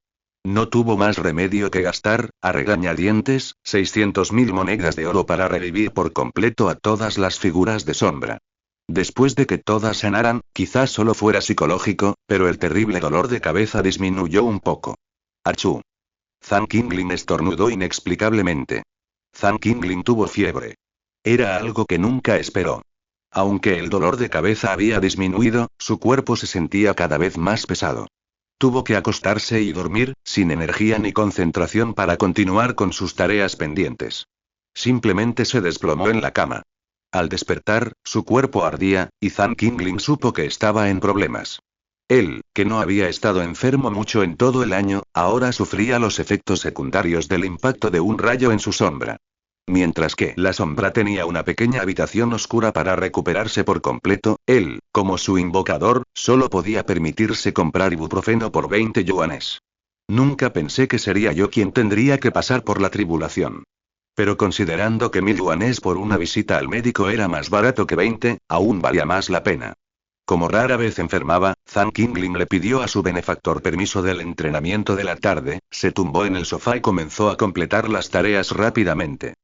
No tuvo más remedio que gastar, a regañadientes, 600.000 monedas de oro para revivir por completo a todas las figuras de sombra. Después de que todas sanaran, quizás solo fuera psicológico, pero el terrible dolor de cabeza disminuyó un poco. ¡Achú! Zhang Qingling estornudó inexplicablemente. Zhang Qingling tuvo fiebre. Era algo que nunca esperó. Aunque el dolor de cabeza había disminuido, su cuerpo se sentía cada vez más pesado. Tuvo que acostarse y dormir, sin energía ni concentración para continuar con sus tareas pendientes. Simplemente se desplomó en la cama. Al despertar, su cuerpo ardía, y Zhang Qingling supo que estaba en problemas. Él, que no había estado enfermo mucho en todo el año, ahora sufría los efectos secundarios del impacto de un rayo en su sombra. Mientras que la sombra tenía una pequeña habitación oscura para recuperarse por completo, él, como su invocador, solo podía permitirse comprar ibuprofeno por 20 yuanes. Nunca pensé que sería yo quien tendría que pasar por la tribulación. Pero considerando que 1.000 yuanes por una visita al médico era más barato que 20, aún valía más la pena. Como rara vez enfermaba, Zhang Qingling le pidió a su benefactor permiso del entrenamiento de la tarde, se tumbó en el sofá y comenzó a completar las tareas rápidamente.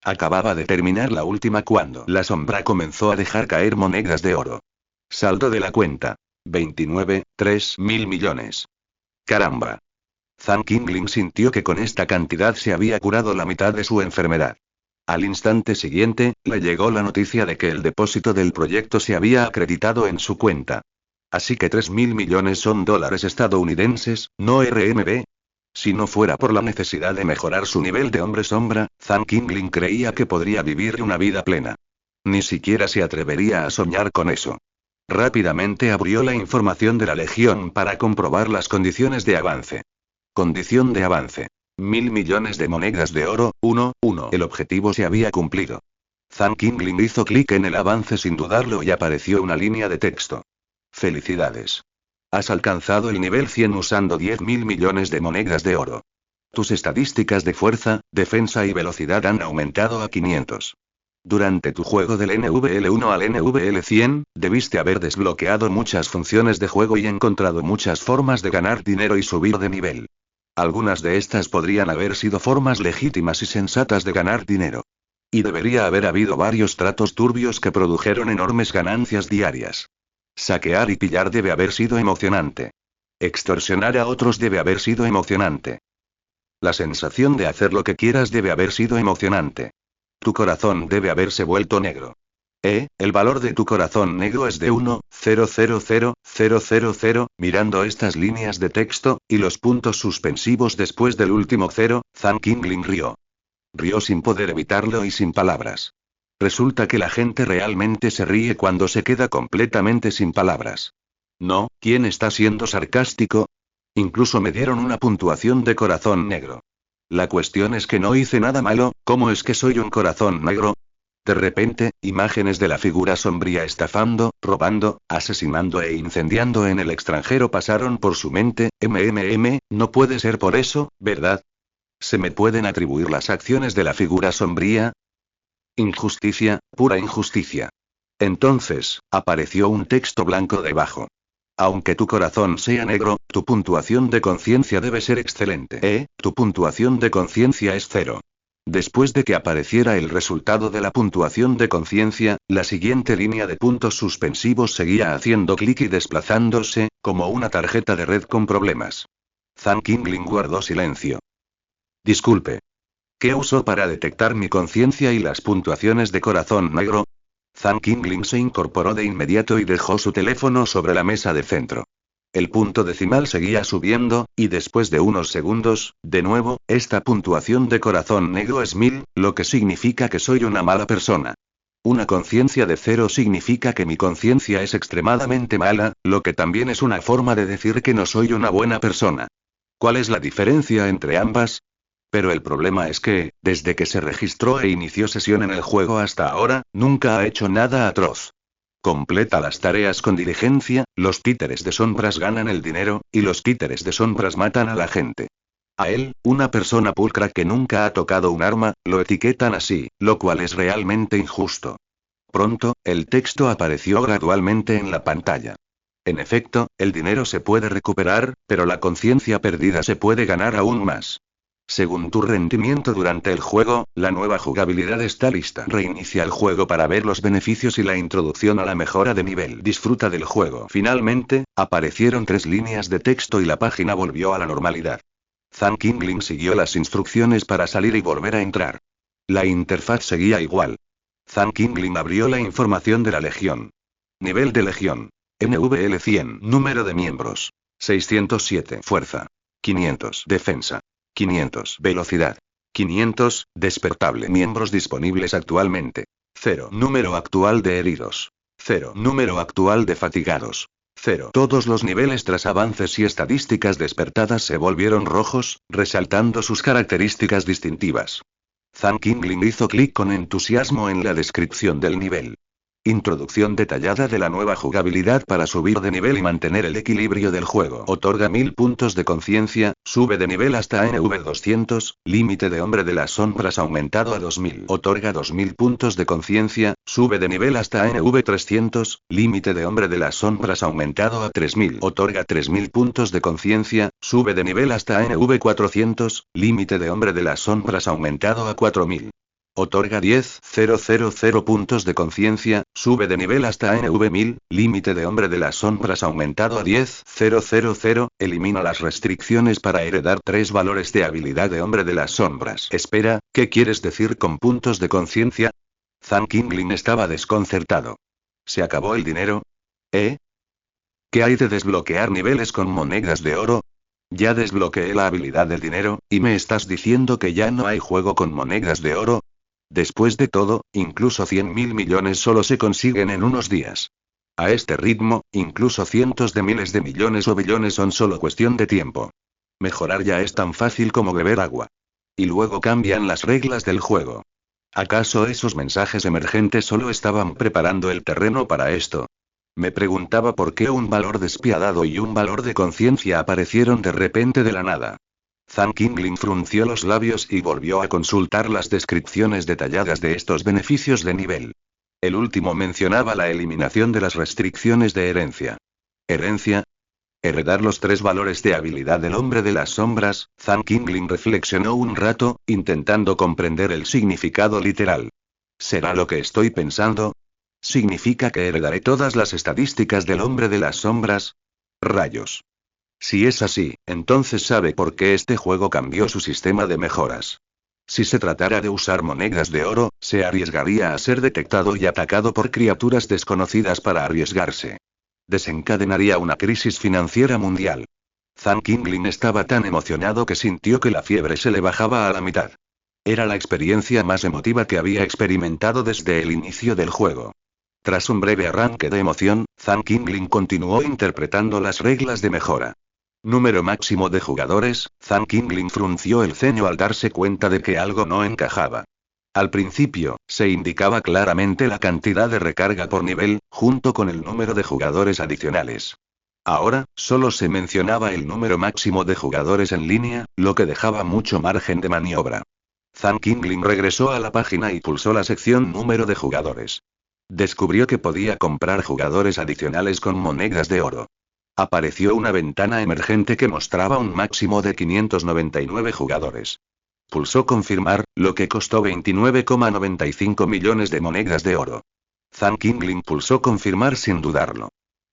Acababa de terminar la última cuando la sombra comenzó a dejar caer monedas de oro. Saldo de la cuenta. 29, 3.000 millones. Caramba. Zhang Qingling sintió que con esta cantidad se había curado la mitad de su enfermedad. Al instante siguiente, le llegó la noticia de que el depósito del proyecto se había acreditado en su cuenta. Así que 3.000 millones son dólares estadounidenses, no RMB. Si no fuera por la necesidad de mejorar su nivel de hombre sombra, Zhang Qingling creía que podría vivir una vida plena. Ni siquiera se atrevería a soñar con eso. Rápidamente abrió la información de la Legión para comprobar las condiciones de avance. Condición de avance. 1.000 millones de monedas de oro, 1. El objetivo se había cumplido. Zhang Qingling hizo clic en el avance sin dudarlo y apareció una línea de texto. Felicidades. Has alcanzado el nivel 100 usando 10.000 millones de monedas de oro. Tus estadísticas de fuerza, defensa y velocidad han aumentado a 500. Durante tu juego del NVL1 al NVL100, debiste haber desbloqueado muchas funciones de juego y encontrado muchas formas de ganar dinero y subir de nivel. Algunas de estas podrían haber sido formas legítimas y sensatas de ganar dinero. Y debería haber habido varios tratos turbios que produjeron enormes ganancias diarias. Saquear y pillar debe haber sido emocionante. Extorsionar a otros debe haber sido emocionante. La sensación de hacer lo que quieras debe haber sido emocionante. Tu corazón debe haberse vuelto negro. El valor de tu corazón negro es de 1,000,000. Mirando estas líneas de texto, y los puntos suspensivos después del último 0, Zhang Qingling rió. Rió sin poder evitarlo y sin palabras. Resulta que la gente realmente se ríe cuando se queda completamente sin palabras. No, ¿quién está siendo sarcástico? Incluso me dieron una puntuación de corazón negro. La cuestión es que no hice nada malo, ¿cómo es que soy un corazón negro? De repente, imágenes de la figura sombría estafando, robando, asesinando e incendiando en el extranjero pasaron por su mente. No puede ser por eso, ¿verdad? ¿Se me pueden atribuir las acciones de la figura sombría? Injusticia, pura injusticia. Entonces, apareció un texto blanco debajo. Aunque tu corazón sea negro, tu puntuación de conciencia debe ser excelente. Tu puntuación de conciencia es 0. Después de que apareciera el resultado de la puntuación de conciencia, la siguiente línea de puntos suspensivos seguía haciendo clic y desplazándose, como una tarjeta de red con problemas. Zhang Qingling guardó silencio. Disculpe. ¿Qué usó para detectar mi conciencia y las puntuaciones de corazón negro? Zhang Qingling se incorporó de inmediato y dejó su teléfono sobre la mesa de centro. El punto decimal seguía subiendo, y después de unos segundos, de nuevo, esta puntuación de corazón negro es 1000, lo que significa que soy una mala persona. Una conciencia de 0 significa que mi conciencia es extremadamente mala, lo que también es una forma de decir que no soy una buena persona. ¿Cuál es la diferencia entre ambas? Pero el problema es que, desde que se registró e inició sesión en el juego hasta ahora, nunca ha hecho nada atroz. Completa las tareas con diligencia, los títeres de sombras ganan el dinero, y los títeres de sombras matan a la gente. A él, una persona pulcra que nunca ha tocado un arma, lo etiquetan así, lo cual es realmente injusto. Pronto, el texto apareció gradualmente en la pantalla. En efecto, el dinero se puede recuperar, pero la conciencia perdida se puede ganar aún más. Según tu rendimiento durante el juego, la nueva jugabilidad está lista. Reinicia el juego para ver los beneficios y la introducción a la mejora de nivel. Disfruta del juego. Finalmente, aparecieron 3 líneas de texto y la página volvió a la normalidad. Zhang Qingling siguió las instrucciones para salir y volver a entrar. La interfaz seguía igual. Zhang Qingling abrió la información de la Legión. Nivel de Legión. NVL 100. Número de miembros. 607. Fuerza. 500. Defensa. 500. Velocidad. 500. Despertable. Miembros disponibles actualmente. 0. Número actual de heridos. 0. Número actual de fatigados. 0. Todos los niveles tras avances y estadísticas despertadas se volvieron rojos, resaltando sus características distintivas. Zhang Qingling hizo clic con entusiasmo en la descripción del nivel. Introducción detallada de la nueva jugabilidad para subir de nivel y mantener el equilibrio del juego. Otorga 1000 puntos de conciencia, sube de nivel hasta NV200, límite de hombre de las sombras aumentado a 2000. Otorga 2000 puntos de conciencia, sube de nivel hasta NV300, límite de hombre de las sombras aumentado a 3000. Otorga 3000 puntos de conciencia, sube de nivel hasta NV400, límite de hombre de las sombras aumentado a 4000. Otorga 10.000 puntos de conciencia, sube de nivel hasta NV1000, límite de hombre de las sombras aumentado a 10.000, elimina las restricciones para heredar 3 valores de habilidad de hombre de las sombras. Espera, ¿qué quieres decir con puntos de conciencia? Zhang Qinglin estaba desconcertado. ¿Se acabó el dinero? ¿Eh? ¿Qué hay de desbloquear niveles con monedas de oro? Ya desbloqueé la habilidad del dinero, ¿y me estás diciendo que ya no hay juego con monedas de oro? Después de todo, incluso 100.000 millones solo se consiguen en unos días. A este ritmo, incluso cientos de miles de millones o billones son solo cuestión de tiempo. Mejorar ya es tan fácil como beber agua. Y luego cambian las reglas del juego. ¿Acaso esos mensajes emergentes solo estaban preparando el terreno para esto? Me preguntaba por qué un valor despiadado y un valor de conciencia aparecieron de repente de la nada. Zhang Qinglin frunció los labios y volvió a consultar las descripciones detalladas de estos beneficios de nivel. El último mencionaba la eliminación de las restricciones de herencia. ¿Herencia? ¿Heredar los 3 valores de habilidad del hombre de las sombras? Zhang Qinglin reflexionó un rato, intentando comprender el significado literal. ¿Será lo que estoy pensando? ¿Significa que heredaré todas las estadísticas del hombre de las sombras? Rayos. Si es así, entonces sabe por qué este juego cambió su sistema de mejoras. Si se tratara de usar monedas de oro, se arriesgaría a ser detectado y atacado por criaturas desconocidas para arriesgarse. Desencadenaría una crisis financiera mundial. Zhang Qinglin estaba tan emocionado que sintió que la fiebre se le bajaba a la mitad. Era la experiencia más emotiva que había experimentado desde el inicio del juego. Tras un breve arranque de emoción, Zhang Qinglin continuó interpretando las reglas de mejora. Número máximo de jugadores. Zhang Qinglin frunció el ceño al darse cuenta de que algo no encajaba. Al principio, se indicaba claramente la cantidad de recarga por nivel, junto con el número de jugadores adicionales. Ahora, solo se mencionaba el número máximo de jugadores en línea, lo que dejaba mucho margen de maniobra. Zhang Qinglin regresó a la página y pulsó la sección número de jugadores. Descubrió que podía comprar jugadores adicionales con monedas de oro. Apareció una ventana emergente que mostraba un máximo de 599 jugadores. Pulsó confirmar, lo que costó 29,95 millones de monedas de oro. Zhang Qinglin pulsó confirmar sin dudarlo.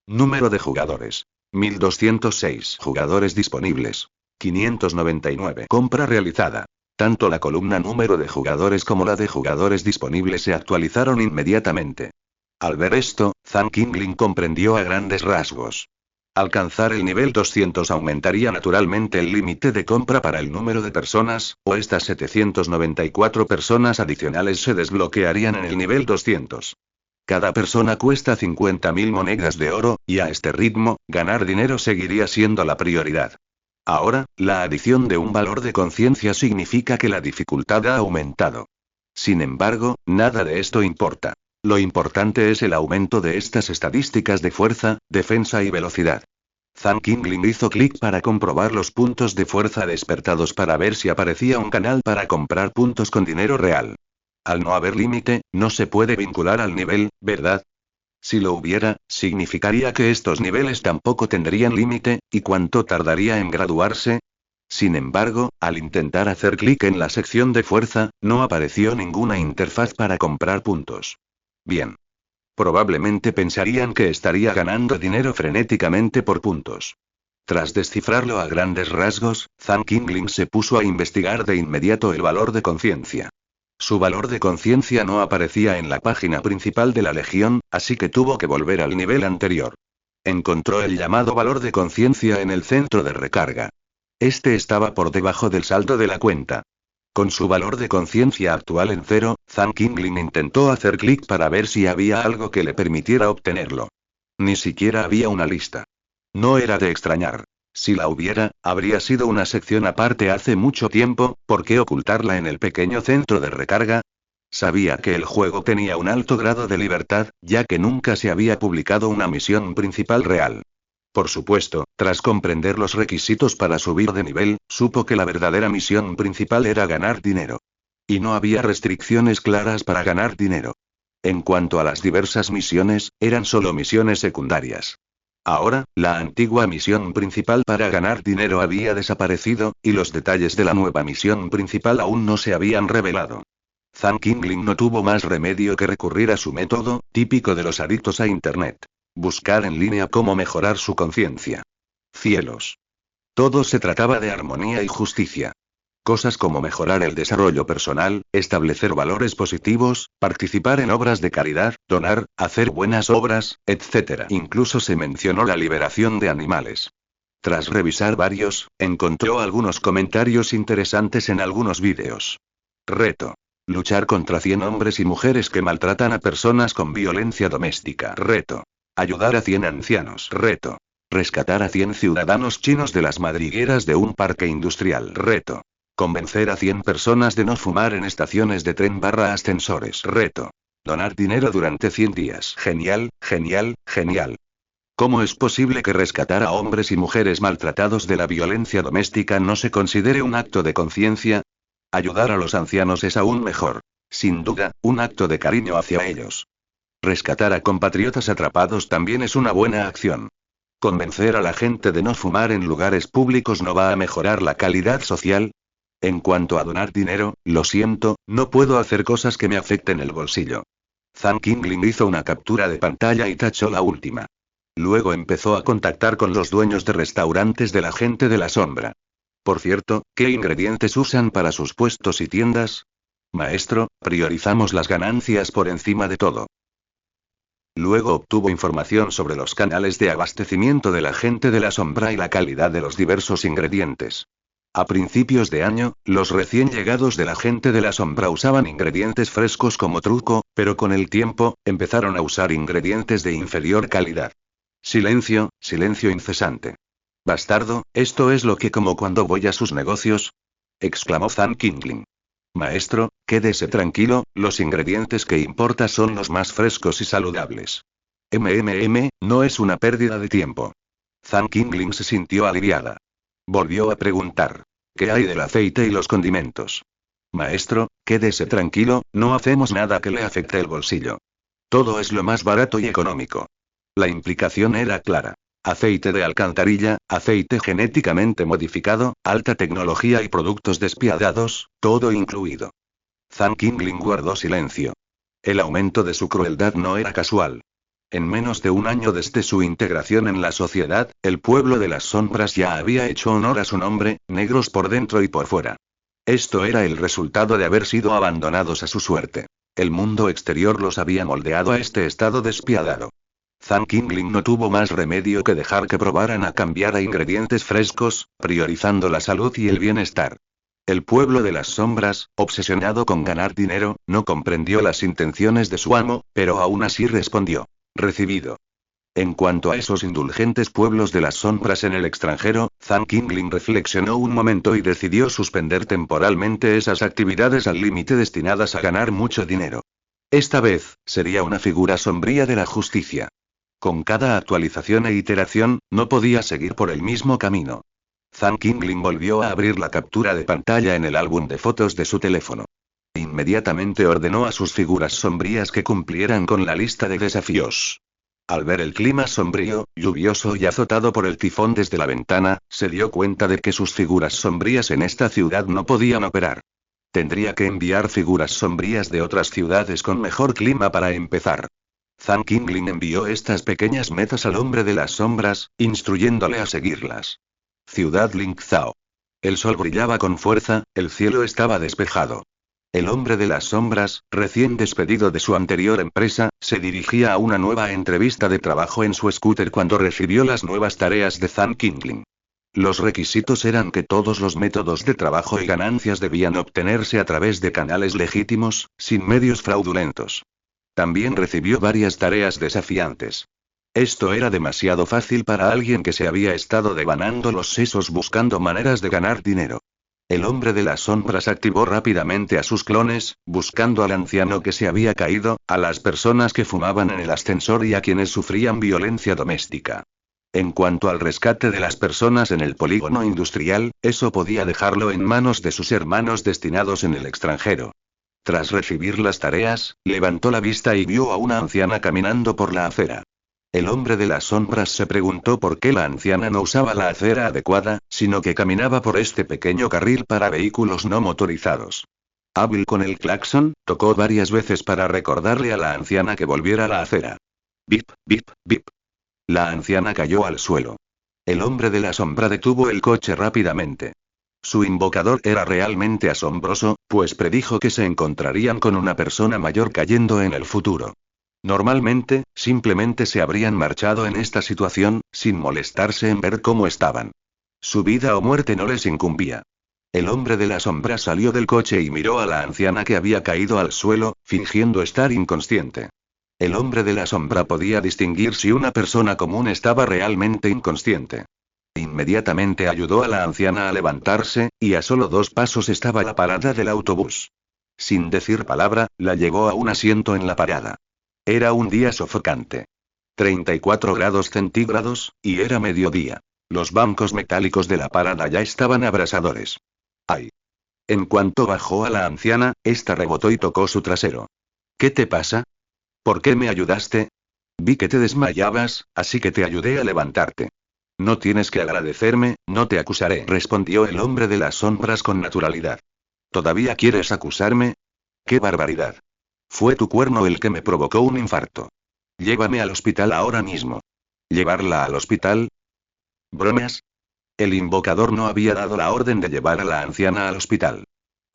Número de jugadores. 1206 jugadores disponibles. 599. Compra realizada. Tanto la columna número de jugadores como la de jugadores disponibles se actualizaron inmediatamente. Al ver esto, Zhang Qinglin comprendió a grandes rasgos. Alcanzar el nivel 200 aumentaría naturalmente el límite de compra para el número de personas, o estas 794 personas adicionales se desbloquearían en el nivel 200. Cada persona cuesta 50.000 monedas de oro, y a este ritmo, ganar dinero seguiría siendo la prioridad. Ahora, la adición de un valor de conciencia significa que la dificultad ha aumentado. Sin embargo, nada de esto importa. Lo importante es el aumento de estas estadísticas de fuerza, defensa y velocidad. Zhang Qinglin hizo clic para comprobar los puntos de fuerza despertados para ver si aparecía un canal para comprar puntos con dinero real. Al no haber límite, no se puede vincular al nivel, ¿verdad? Si lo hubiera, significaría que estos niveles tampoco tendrían límite, ¿y cuánto tardaría en graduarse? Sin embargo, al intentar hacer clic en la sección de fuerza, no apareció ninguna interfaz para comprar puntos. Bien. Probablemente pensarían que estaría ganando dinero frenéticamente por puntos. Tras descifrarlo a grandes rasgos, Zhang Qinglin se puso a investigar de inmediato el valor de conciencia. Su valor de conciencia no aparecía en la página principal de la Legión, así que tuvo que volver al nivel anterior. Encontró el llamado valor de conciencia en el centro de recarga. Este estaba por debajo del saldo de la cuenta. Con su valor de conciencia actual en 0, Zhang Qinglin intentó hacer clic para ver si había algo que le permitiera obtenerlo. Ni siquiera había una lista. No era de extrañar. Si la hubiera, habría sido una sección aparte hace mucho tiempo. ¿Por qué ocultarla en el pequeño centro de recarga? Sabía que el juego tenía un alto grado de libertad, ya que nunca se había publicado una misión principal real. Por supuesto, tras comprender los requisitos para subir de nivel, supo que la verdadera misión principal era ganar dinero. Y no había restricciones claras para ganar dinero. En cuanto a las diversas misiones, eran solo misiones secundarias. Ahora, la antigua misión principal para ganar dinero había desaparecido, y los detalles de la nueva misión principal aún no se habían revelado. Zhang Qingling no tuvo más remedio que recurrir a su método, típico de los adictos a Internet. Buscar en línea cómo mejorar su conciencia. Cielos. Todo se trataba de armonía y justicia. Cosas como mejorar el desarrollo personal, establecer valores positivos, participar en obras de caridad, donar, hacer buenas obras, etc. Incluso se mencionó la liberación de animales. Tras revisar varios, encontró algunos comentarios interesantes en algunos vídeos. Reto. Luchar contra 100 hombres y mujeres que maltratan a personas con violencia doméstica. Reto. Ayudar a 100 ancianos. Reto. Rescatar a 100 ciudadanos chinos de las madrigueras de un parque industrial. Reto. Convencer a 100 personas de no fumar en estaciones de tren / ascensores. Reto. Donar dinero durante 100 días. Genial, genial, genial. ¿Cómo es posible que rescatar a hombres y mujeres maltratados de la violencia doméstica no se considere un acto de conciencia? Ayudar a los ancianos es aún mejor. Sin duda, un acto de cariño hacia ellos. Rescatar a compatriotas atrapados también es una buena acción. Convencer a la gente de no fumar en lugares públicos no va a mejorar la calidad social. En cuanto a donar dinero, lo siento, no puedo hacer cosas que me afecten el bolsillo. Zhang Qingling hizo una captura de pantalla y tachó la última. Luego empezó a contactar con los dueños de restaurantes de la gente de la sombra. Por cierto, ¿qué ingredientes usan para sus puestos y tiendas? Maestro, priorizamos las ganancias por encima de todo. Luego obtuvo información sobre los canales de abastecimiento de la gente de la sombra y la calidad de los diversos ingredientes. A principios de año, los recién llegados de la gente de la sombra usaban ingredientes frescos como truco, pero con el tiempo, empezaron a usar ingredientes de inferior calidad. Silencio, silencio incesante. Bastardo, ¿esto es lo que como cuando voy a sus negocios? Exclamó Zhang Qingling. Maestro, quédese tranquilo, los ingredientes que importa son los más frescos y saludables. No es una pérdida de tiempo. Zhang Qingling se sintió aliviada. Volvió a preguntar. ¿Qué hay del aceite y los condimentos? Maestro, quédese tranquilo, no hacemos nada que le afecte el bolsillo. Todo es lo más barato y económico. La implicación era clara. Aceite de alcantarilla, aceite genéticamente modificado, alta tecnología y productos despiadados, todo incluido. Zhang Qingling guardó silencio. El aumento de su crueldad no era casual. En menos de un año desde su integración en la sociedad, el pueblo de las sombras ya había hecho honor a su nombre, negros por dentro y por fuera. Esto era el resultado de haber sido abandonados a su suerte. El mundo exterior los había moldeado a este estado despiadado. Zhang Qingling no tuvo más remedio que dejar que probaran a cambiar a ingredientes frescos, priorizando la salud y el bienestar. El pueblo de las sombras, obsesionado con ganar dinero, no comprendió las intenciones de su amo, pero aún así respondió. Recibido. En cuanto a esos indulgentes pueblos de las sombras en el extranjero, Zhang Qingling reflexionó un momento y decidió suspender temporalmente esas actividades al límite destinadas a ganar mucho dinero. Esta vez, sería una figura sombría de la justicia. Con cada actualización e iteración, no podía seguir por el mismo camino. Zhang Qingling volvió a abrir la captura de pantalla en el álbum de fotos de su teléfono. Inmediatamente ordenó a sus figuras sombrías que cumplieran con la lista de desafíos. Al ver el clima sombrío, lluvioso y azotado por el tifón desde la ventana, se dio cuenta de que sus figuras sombrías en esta ciudad no podían operar. Tendría que enviar figuras sombrías de otras ciudades con mejor clima para empezar. Zhang Qingling envió estas pequeñas metas al hombre de las sombras, instruyéndole a seguirlas. Ciudad Lingzhao. El sol brillaba con fuerza, el cielo estaba despejado. El hombre de las sombras, recién despedido de su anterior empresa, se dirigía a una nueva entrevista de trabajo en su scooter cuando recibió las nuevas tareas de Zhang Qingling. Los requisitos eran que todos los métodos de trabajo y ganancias debían obtenerse a través de canales legítimos, sin medios fraudulentos. También recibió varias tareas desafiantes. Esto era demasiado fácil para alguien que se había estado devanando los sesos buscando maneras de ganar dinero. El hombre de las sombras activó rápidamente a sus clones, buscando al anciano que se había caído, a las personas que fumaban en el ascensor y a quienes sufrían violencia doméstica. En cuanto al rescate de las personas en el polígono industrial, eso podía dejarlo en manos de sus hermanos destinados en el extranjero. Tras recibir las tareas, levantó la vista y vio a una anciana caminando por la acera. El hombre de las sombras se preguntó por qué la anciana no usaba la acera adecuada, sino que caminaba por este pequeño carril para vehículos no motorizados. Hábil con el claxon, tocó varias veces para recordarle a la anciana que volviera a la acera. Bip, bip, bip. La anciana cayó al suelo. El hombre de la sombra detuvo el coche rápidamente. Su invocador era realmente asombroso, pues predijo que se encontrarían con una persona mayor cayendo en el futuro. Normalmente, simplemente se habrían marchado en esta situación, sin molestarse en ver cómo estaban. Su vida o muerte no les incumbía. El hombre de la sombra salió del coche y miró a la anciana que había caído al suelo, fingiendo estar inconsciente. El hombre de la sombra podía distinguir si una persona común estaba realmente inconsciente. Inmediatamente ayudó a la anciana a levantarse, y a solo 2 pasos estaba la parada del autobús. Sin decir palabra, la llevó a un asiento en la parada. Era un día sofocante. 34 grados centígrados, y era mediodía. Los bancos metálicos de la parada ya estaban abrasadores. ¡Ay! En cuanto bajó a la anciana, esta rebotó y tocó su trasero. ¿Qué te pasa? ¿Por qué me ayudaste? Vi que te desmayabas, así que te ayudé a levantarte. No tienes que agradecerme, no te acusaré, respondió el hombre de las sombras con naturalidad. ¿Todavía quieres acusarme? ¡Qué barbaridad! Fue tu cuerno el que me provocó un infarto. Llévame al hospital ahora mismo. ¿Llevarla al hospital? ¿Bromas? El invocador no había dado la orden de llevar a la anciana al hospital.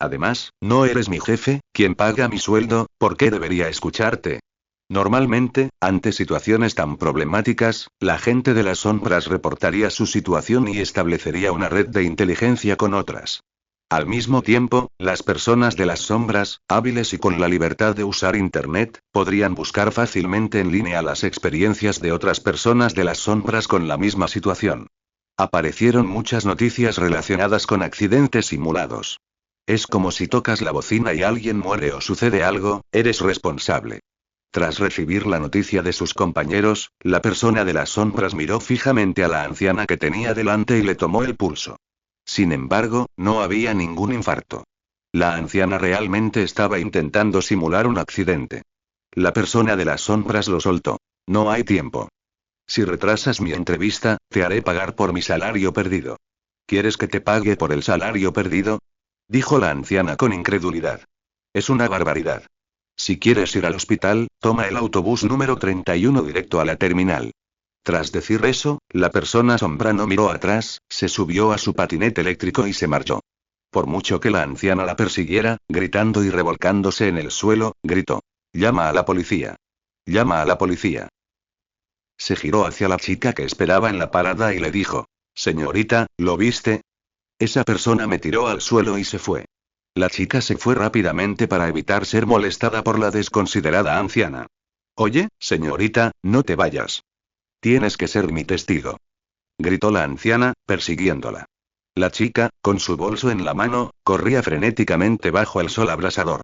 Además, no eres mi jefe, quien paga mi sueldo, ¿por qué debería escucharte? Normalmente, ante situaciones tan problemáticas, la gente de las sombras reportaría su situación y establecería una red de inteligencia con otras. Al mismo tiempo, las personas de las sombras, hábiles y con la libertad de usar Internet, podrían buscar fácilmente en línea las experiencias de otras personas de las sombras con la misma situación. Aparecieron muchas noticias relacionadas con accidentes simulados. Es como si tocas la bocina y alguien muere o sucede algo, eres responsable. Tras recibir la noticia de sus compañeros, la persona de las sombras miró fijamente a la anciana que tenía delante y le tomó el pulso. Sin embargo, no había ningún infarto. La anciana realmente estaba intentando simular un accidente. La persona de las sombras lo soltó. No hay tiempo. Si retrasas mi entrevista, te haré pagar por mi salario perdido. ¿Quieres que te pague por el salario perdido? Dijo la anciana con incredulidad. Es una barbaridad. Si quieres ir al hospital, toma el autobús número 31 directo a la terminal. Tras decir eso, la persona sombra no miró atrás, se subió a su patinete eléctrico y se marchó. Por mucho que la anciana la persiguiera, gritando y revolcándose en el suelo, gritó. Llama a la policía. Llama a la policía. Se giró hacia la chica que esperaba en la parada y le dijo. Señorita, ¿lo viste? Esa persona me tiró al suelo y se fue. La chica se fue rápidamente para evitar ser molestada por la desconsiderada anciana. Oye, señorita, no te vayas. Tienes que ser mi testigo. Gritó la anciana, persiguiéndola. La chica, con su bolso en la mano, corría frenéticamente bajo el sol abrasador.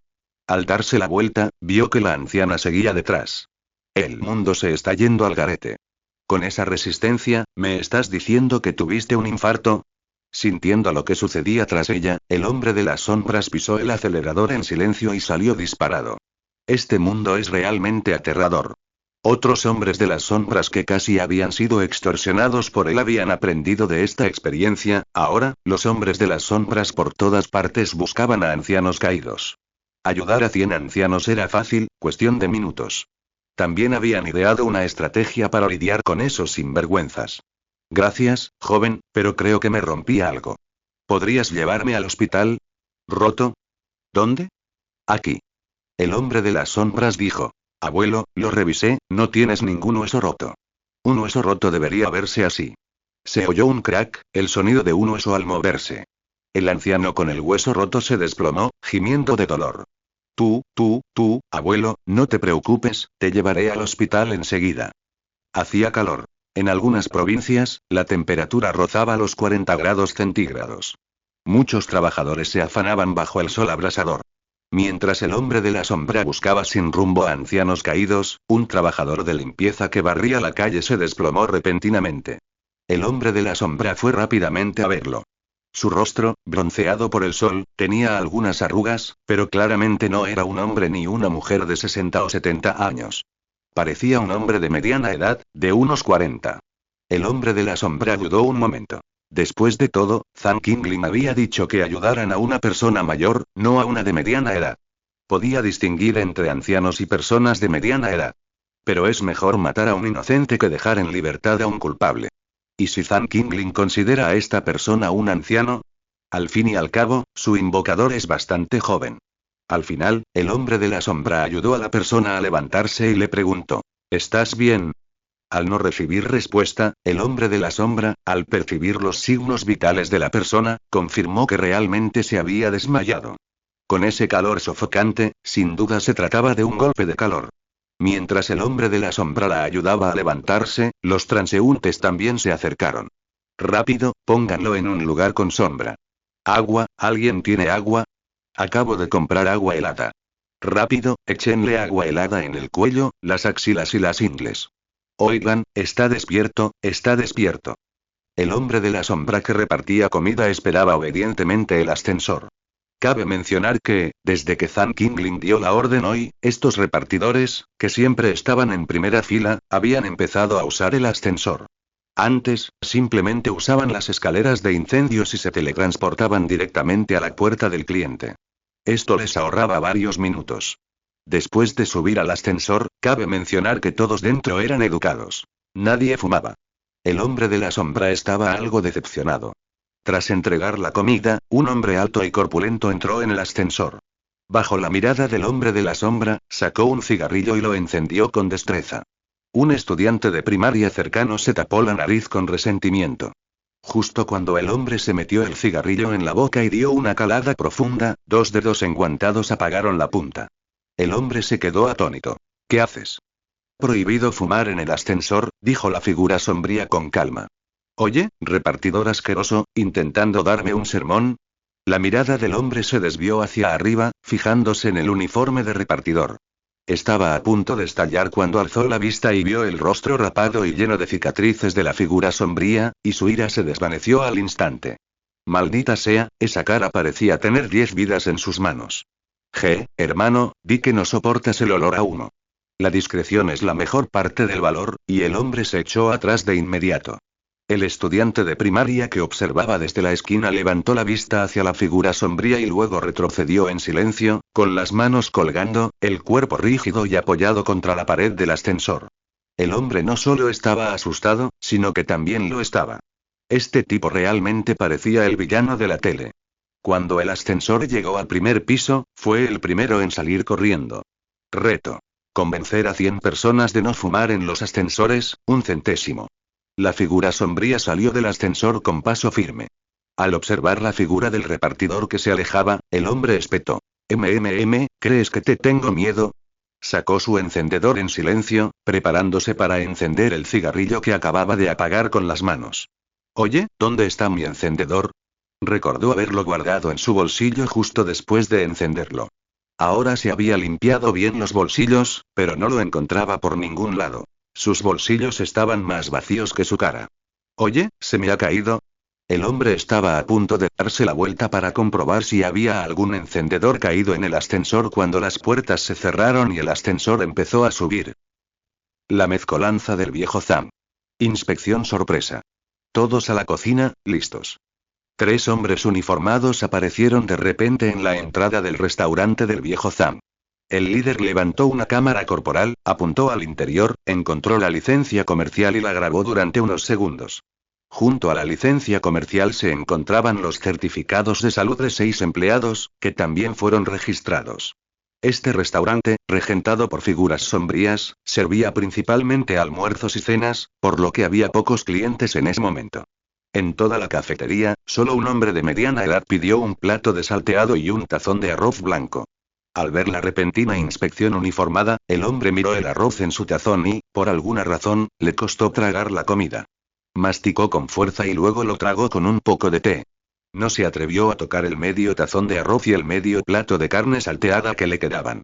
Al darse la vuelta, vio que la anciana seguía detrás. El mundo se está yendo al garete. Con esa resistencia, ¿me estás diciendo que tuviste un infarto? Sintiendo lo que sucedía tras ella, el hombre de las sombras pisó el acelerador en silencio y salió disparado. Este mundo es realmente aterrador. Otros hombres de las sombras que casi habían sido extorsionados por él habían aprendido de esta experiencia, ahora, los hombres de las sombras por todas partes buscaban a ancianos caídos. Ayudar a 100 ancianos era fácil, cuestión de minutos. También habían ideado una estrategia para lidiar con esos sinvergüenzas. Gracias, joven, pero creo que me rompí algo. ¿Podrías llevarme al hospital? ¿Roto? ¿Dónde? Aquí. El hombre de las sombras dijo. Abuelo, lo revisé, no tienes ningún hueso roto. Un hueso roto debería verse así. Se oyó un crack, el sonido de un hueso al moverse. El anciano con el hueso roto se desplomó, gimiendo de dolor. Tú, abuelo, no te preocupes, te llevaré al hospital enseguida. Hacía calor. En algunas provincias, la temperatura rozaba los 40 grados centígrados. Muchos trabajadores se afanaban bajo el sol abrasador. Mientras el hombre de la sombra buscaba sin rumbo a ancianos caídos, un trabajador de limpieza que barría la calle se desplomó repentinamente. El hombre de la sombra fue rápidamente a verlo. Su rostro, bronceado por el sol, tenía algunas arrugas, pero claramente no era un hombre ni una mujer de 60 o 70 años. Parecía un hombre de mediana edad, de unos 40. El hombre de la sombra dudó un momento. Después de todo, Zhang Qingling había dicho que ayudaran a una persona mayor, no a una de mediana edad. Podía distinguir entre ancianos y personas de mediana edad. Pero es mejor matar a un inocente que dejar en libertad a un culpable. ¿Y si Zhang Qingling considera a esta persona un anciano? Al fin y al cabo, su invocador es bastante joven. Al final, el hombre de la sombra ayudó a la persona a levantarse y le preguntó: ¿Estás bien? Al no recibir respuesta, el hombre de la sombra, al percibir los signos vitales de la persona, confirmó que realmente se había desmayado. Con ese calor sofocante, sin duda se trataba de un golpe de calor. Mientras el hombre de la sombra la ayudaba a levantarse, los transeúntes también se acercaron. Rápido, pónganlo en un lugar con sombra. Agua, ¿alguien tiene agua? Acabo de comprar agua helada. Rápido, échenle agua helada en el cuello, las axilas y las ingles. Oigan, está despierto, está despierto. El hombre de la sombra que repartía comida esperaba obedientemente el ascensor. Cabe mencionar que, desde que Zhang Qingling dio la orden hoy, estos repartidores, que siempre estaban en primera fila, habían empezado a usar el ascensor. Antes, simplemente usaban las escaleras de incendios y se teletransportaban directamente a la puerta del cliente. Esto les ahorraba varios minutos. Después de subir al ascensor, cabe mencionar que todos dentro eran educados. Nadie fumaba. El hombre de la sombra estaba algo decepcionado. Tras entregar la comida, un hombre alto y corpulento entró en el ascensor. Bajo la mirada del hombre de la sombra, sacó un cigarrillo y lo encendió con destreza. Un estudiante de primaria cercano se tapó la nariz con resentimiento. Justo cuando el hombre se metió el cigarrillo en la boca y dio una calada profunda, dos dedos enguantados apagaron la punta. El hombre se quedó atónito. ¿Qué haces? Prohibido fumar en el ascensor, dijo la figura sombría con calma. Oye, repartidor asqueroso, ¿intentando darme un sermón? La mirada del hombre se desvió hacia arriba, fijándose en el uniforme de repartidor. Estaba a punto de estallar cuando alzó la vista y vio el rostro rapado y lleno de cicatrices de la figura sombría, y su ira se desvaneció al instante. Maldita sea, esa cara parecía tener 10 vidas en sus manos. Hermano, vi que no soportas el olor a humo. La discreción es la mejor parte del valor, y el hombre se echó atrás de inmediato. El estudiante de primaria que observaba desde la esquina levantó la vista hacia la figura sombría y luego retrocedió en silencio, con las manos colgando, el cuerpo rígido y apoyado contra la pared del ascensor. El hombre no solo estaba asustado, sino que también lo estaba. Este tipo realmente parecía el villano de la tele. Cuando el ascensor llegó al primer piso, fue el primero en salir corriendo. Reto. Convencer a 100 personas de no fumar en los ascensores, 1 centésimo. La figura sombría salió del ascensor con paso firme. Al observar la figura del repartidor que se alejaba, el hombre espetó. ¿Crees que te tengo miedo? Sacó su encendedor en silencio, preparándose para encender el cigarrillo que acababa de apagar con las manos. Oye, ¿dónde está mi encendedor? Recordó haberlo guardado en su bolsillo justo después de encenderlo. Ahora se había limpiado bien los bolsillos, pero no lo encontraba por ningún lado. Sus bolsillos estaban más vacíos que su cara. Oye, ¿se me ha caído? El hombre estaba a punto de darse la vuelta para comprobar si había algún encendedor caído en el ascensor cuando las puertas se cerraron y el ascensor empezó a subir. La mezcolanza del viejo Zhang. Inspección sorpresa. Todos a la cocina, listos. 3 hombres uniformados aparecieron de repente en la entrada del restaurante del viejo Zhang. El líder levantó una cámara corporal, apuntó al interior, encontró la licencia comercial y la grabó durante unos segundos. Junto a la licencia comercial se encontraban los certificados de salud de 6 empleados, que también fueron registrados. Este restaurante, regentado por figuras sombrías, servía principalmente almuerzos y cenas, por lo que había pocos clientes en ese momento. En toda la cafetería, solo un hombre de mediana edad pidió un plato de salteado y un tazón de arroz blanco. Al ver la repentina inspección uniformada, el hombre miró el arroz en su tazón y, por alguna razón, le costó tragar la comida. Masticó con fuerza y luego lo tragó con un poco de té. No se atrevió a tocar el medio tazón de arroz y el medio plato de carne salteada que le quedaban.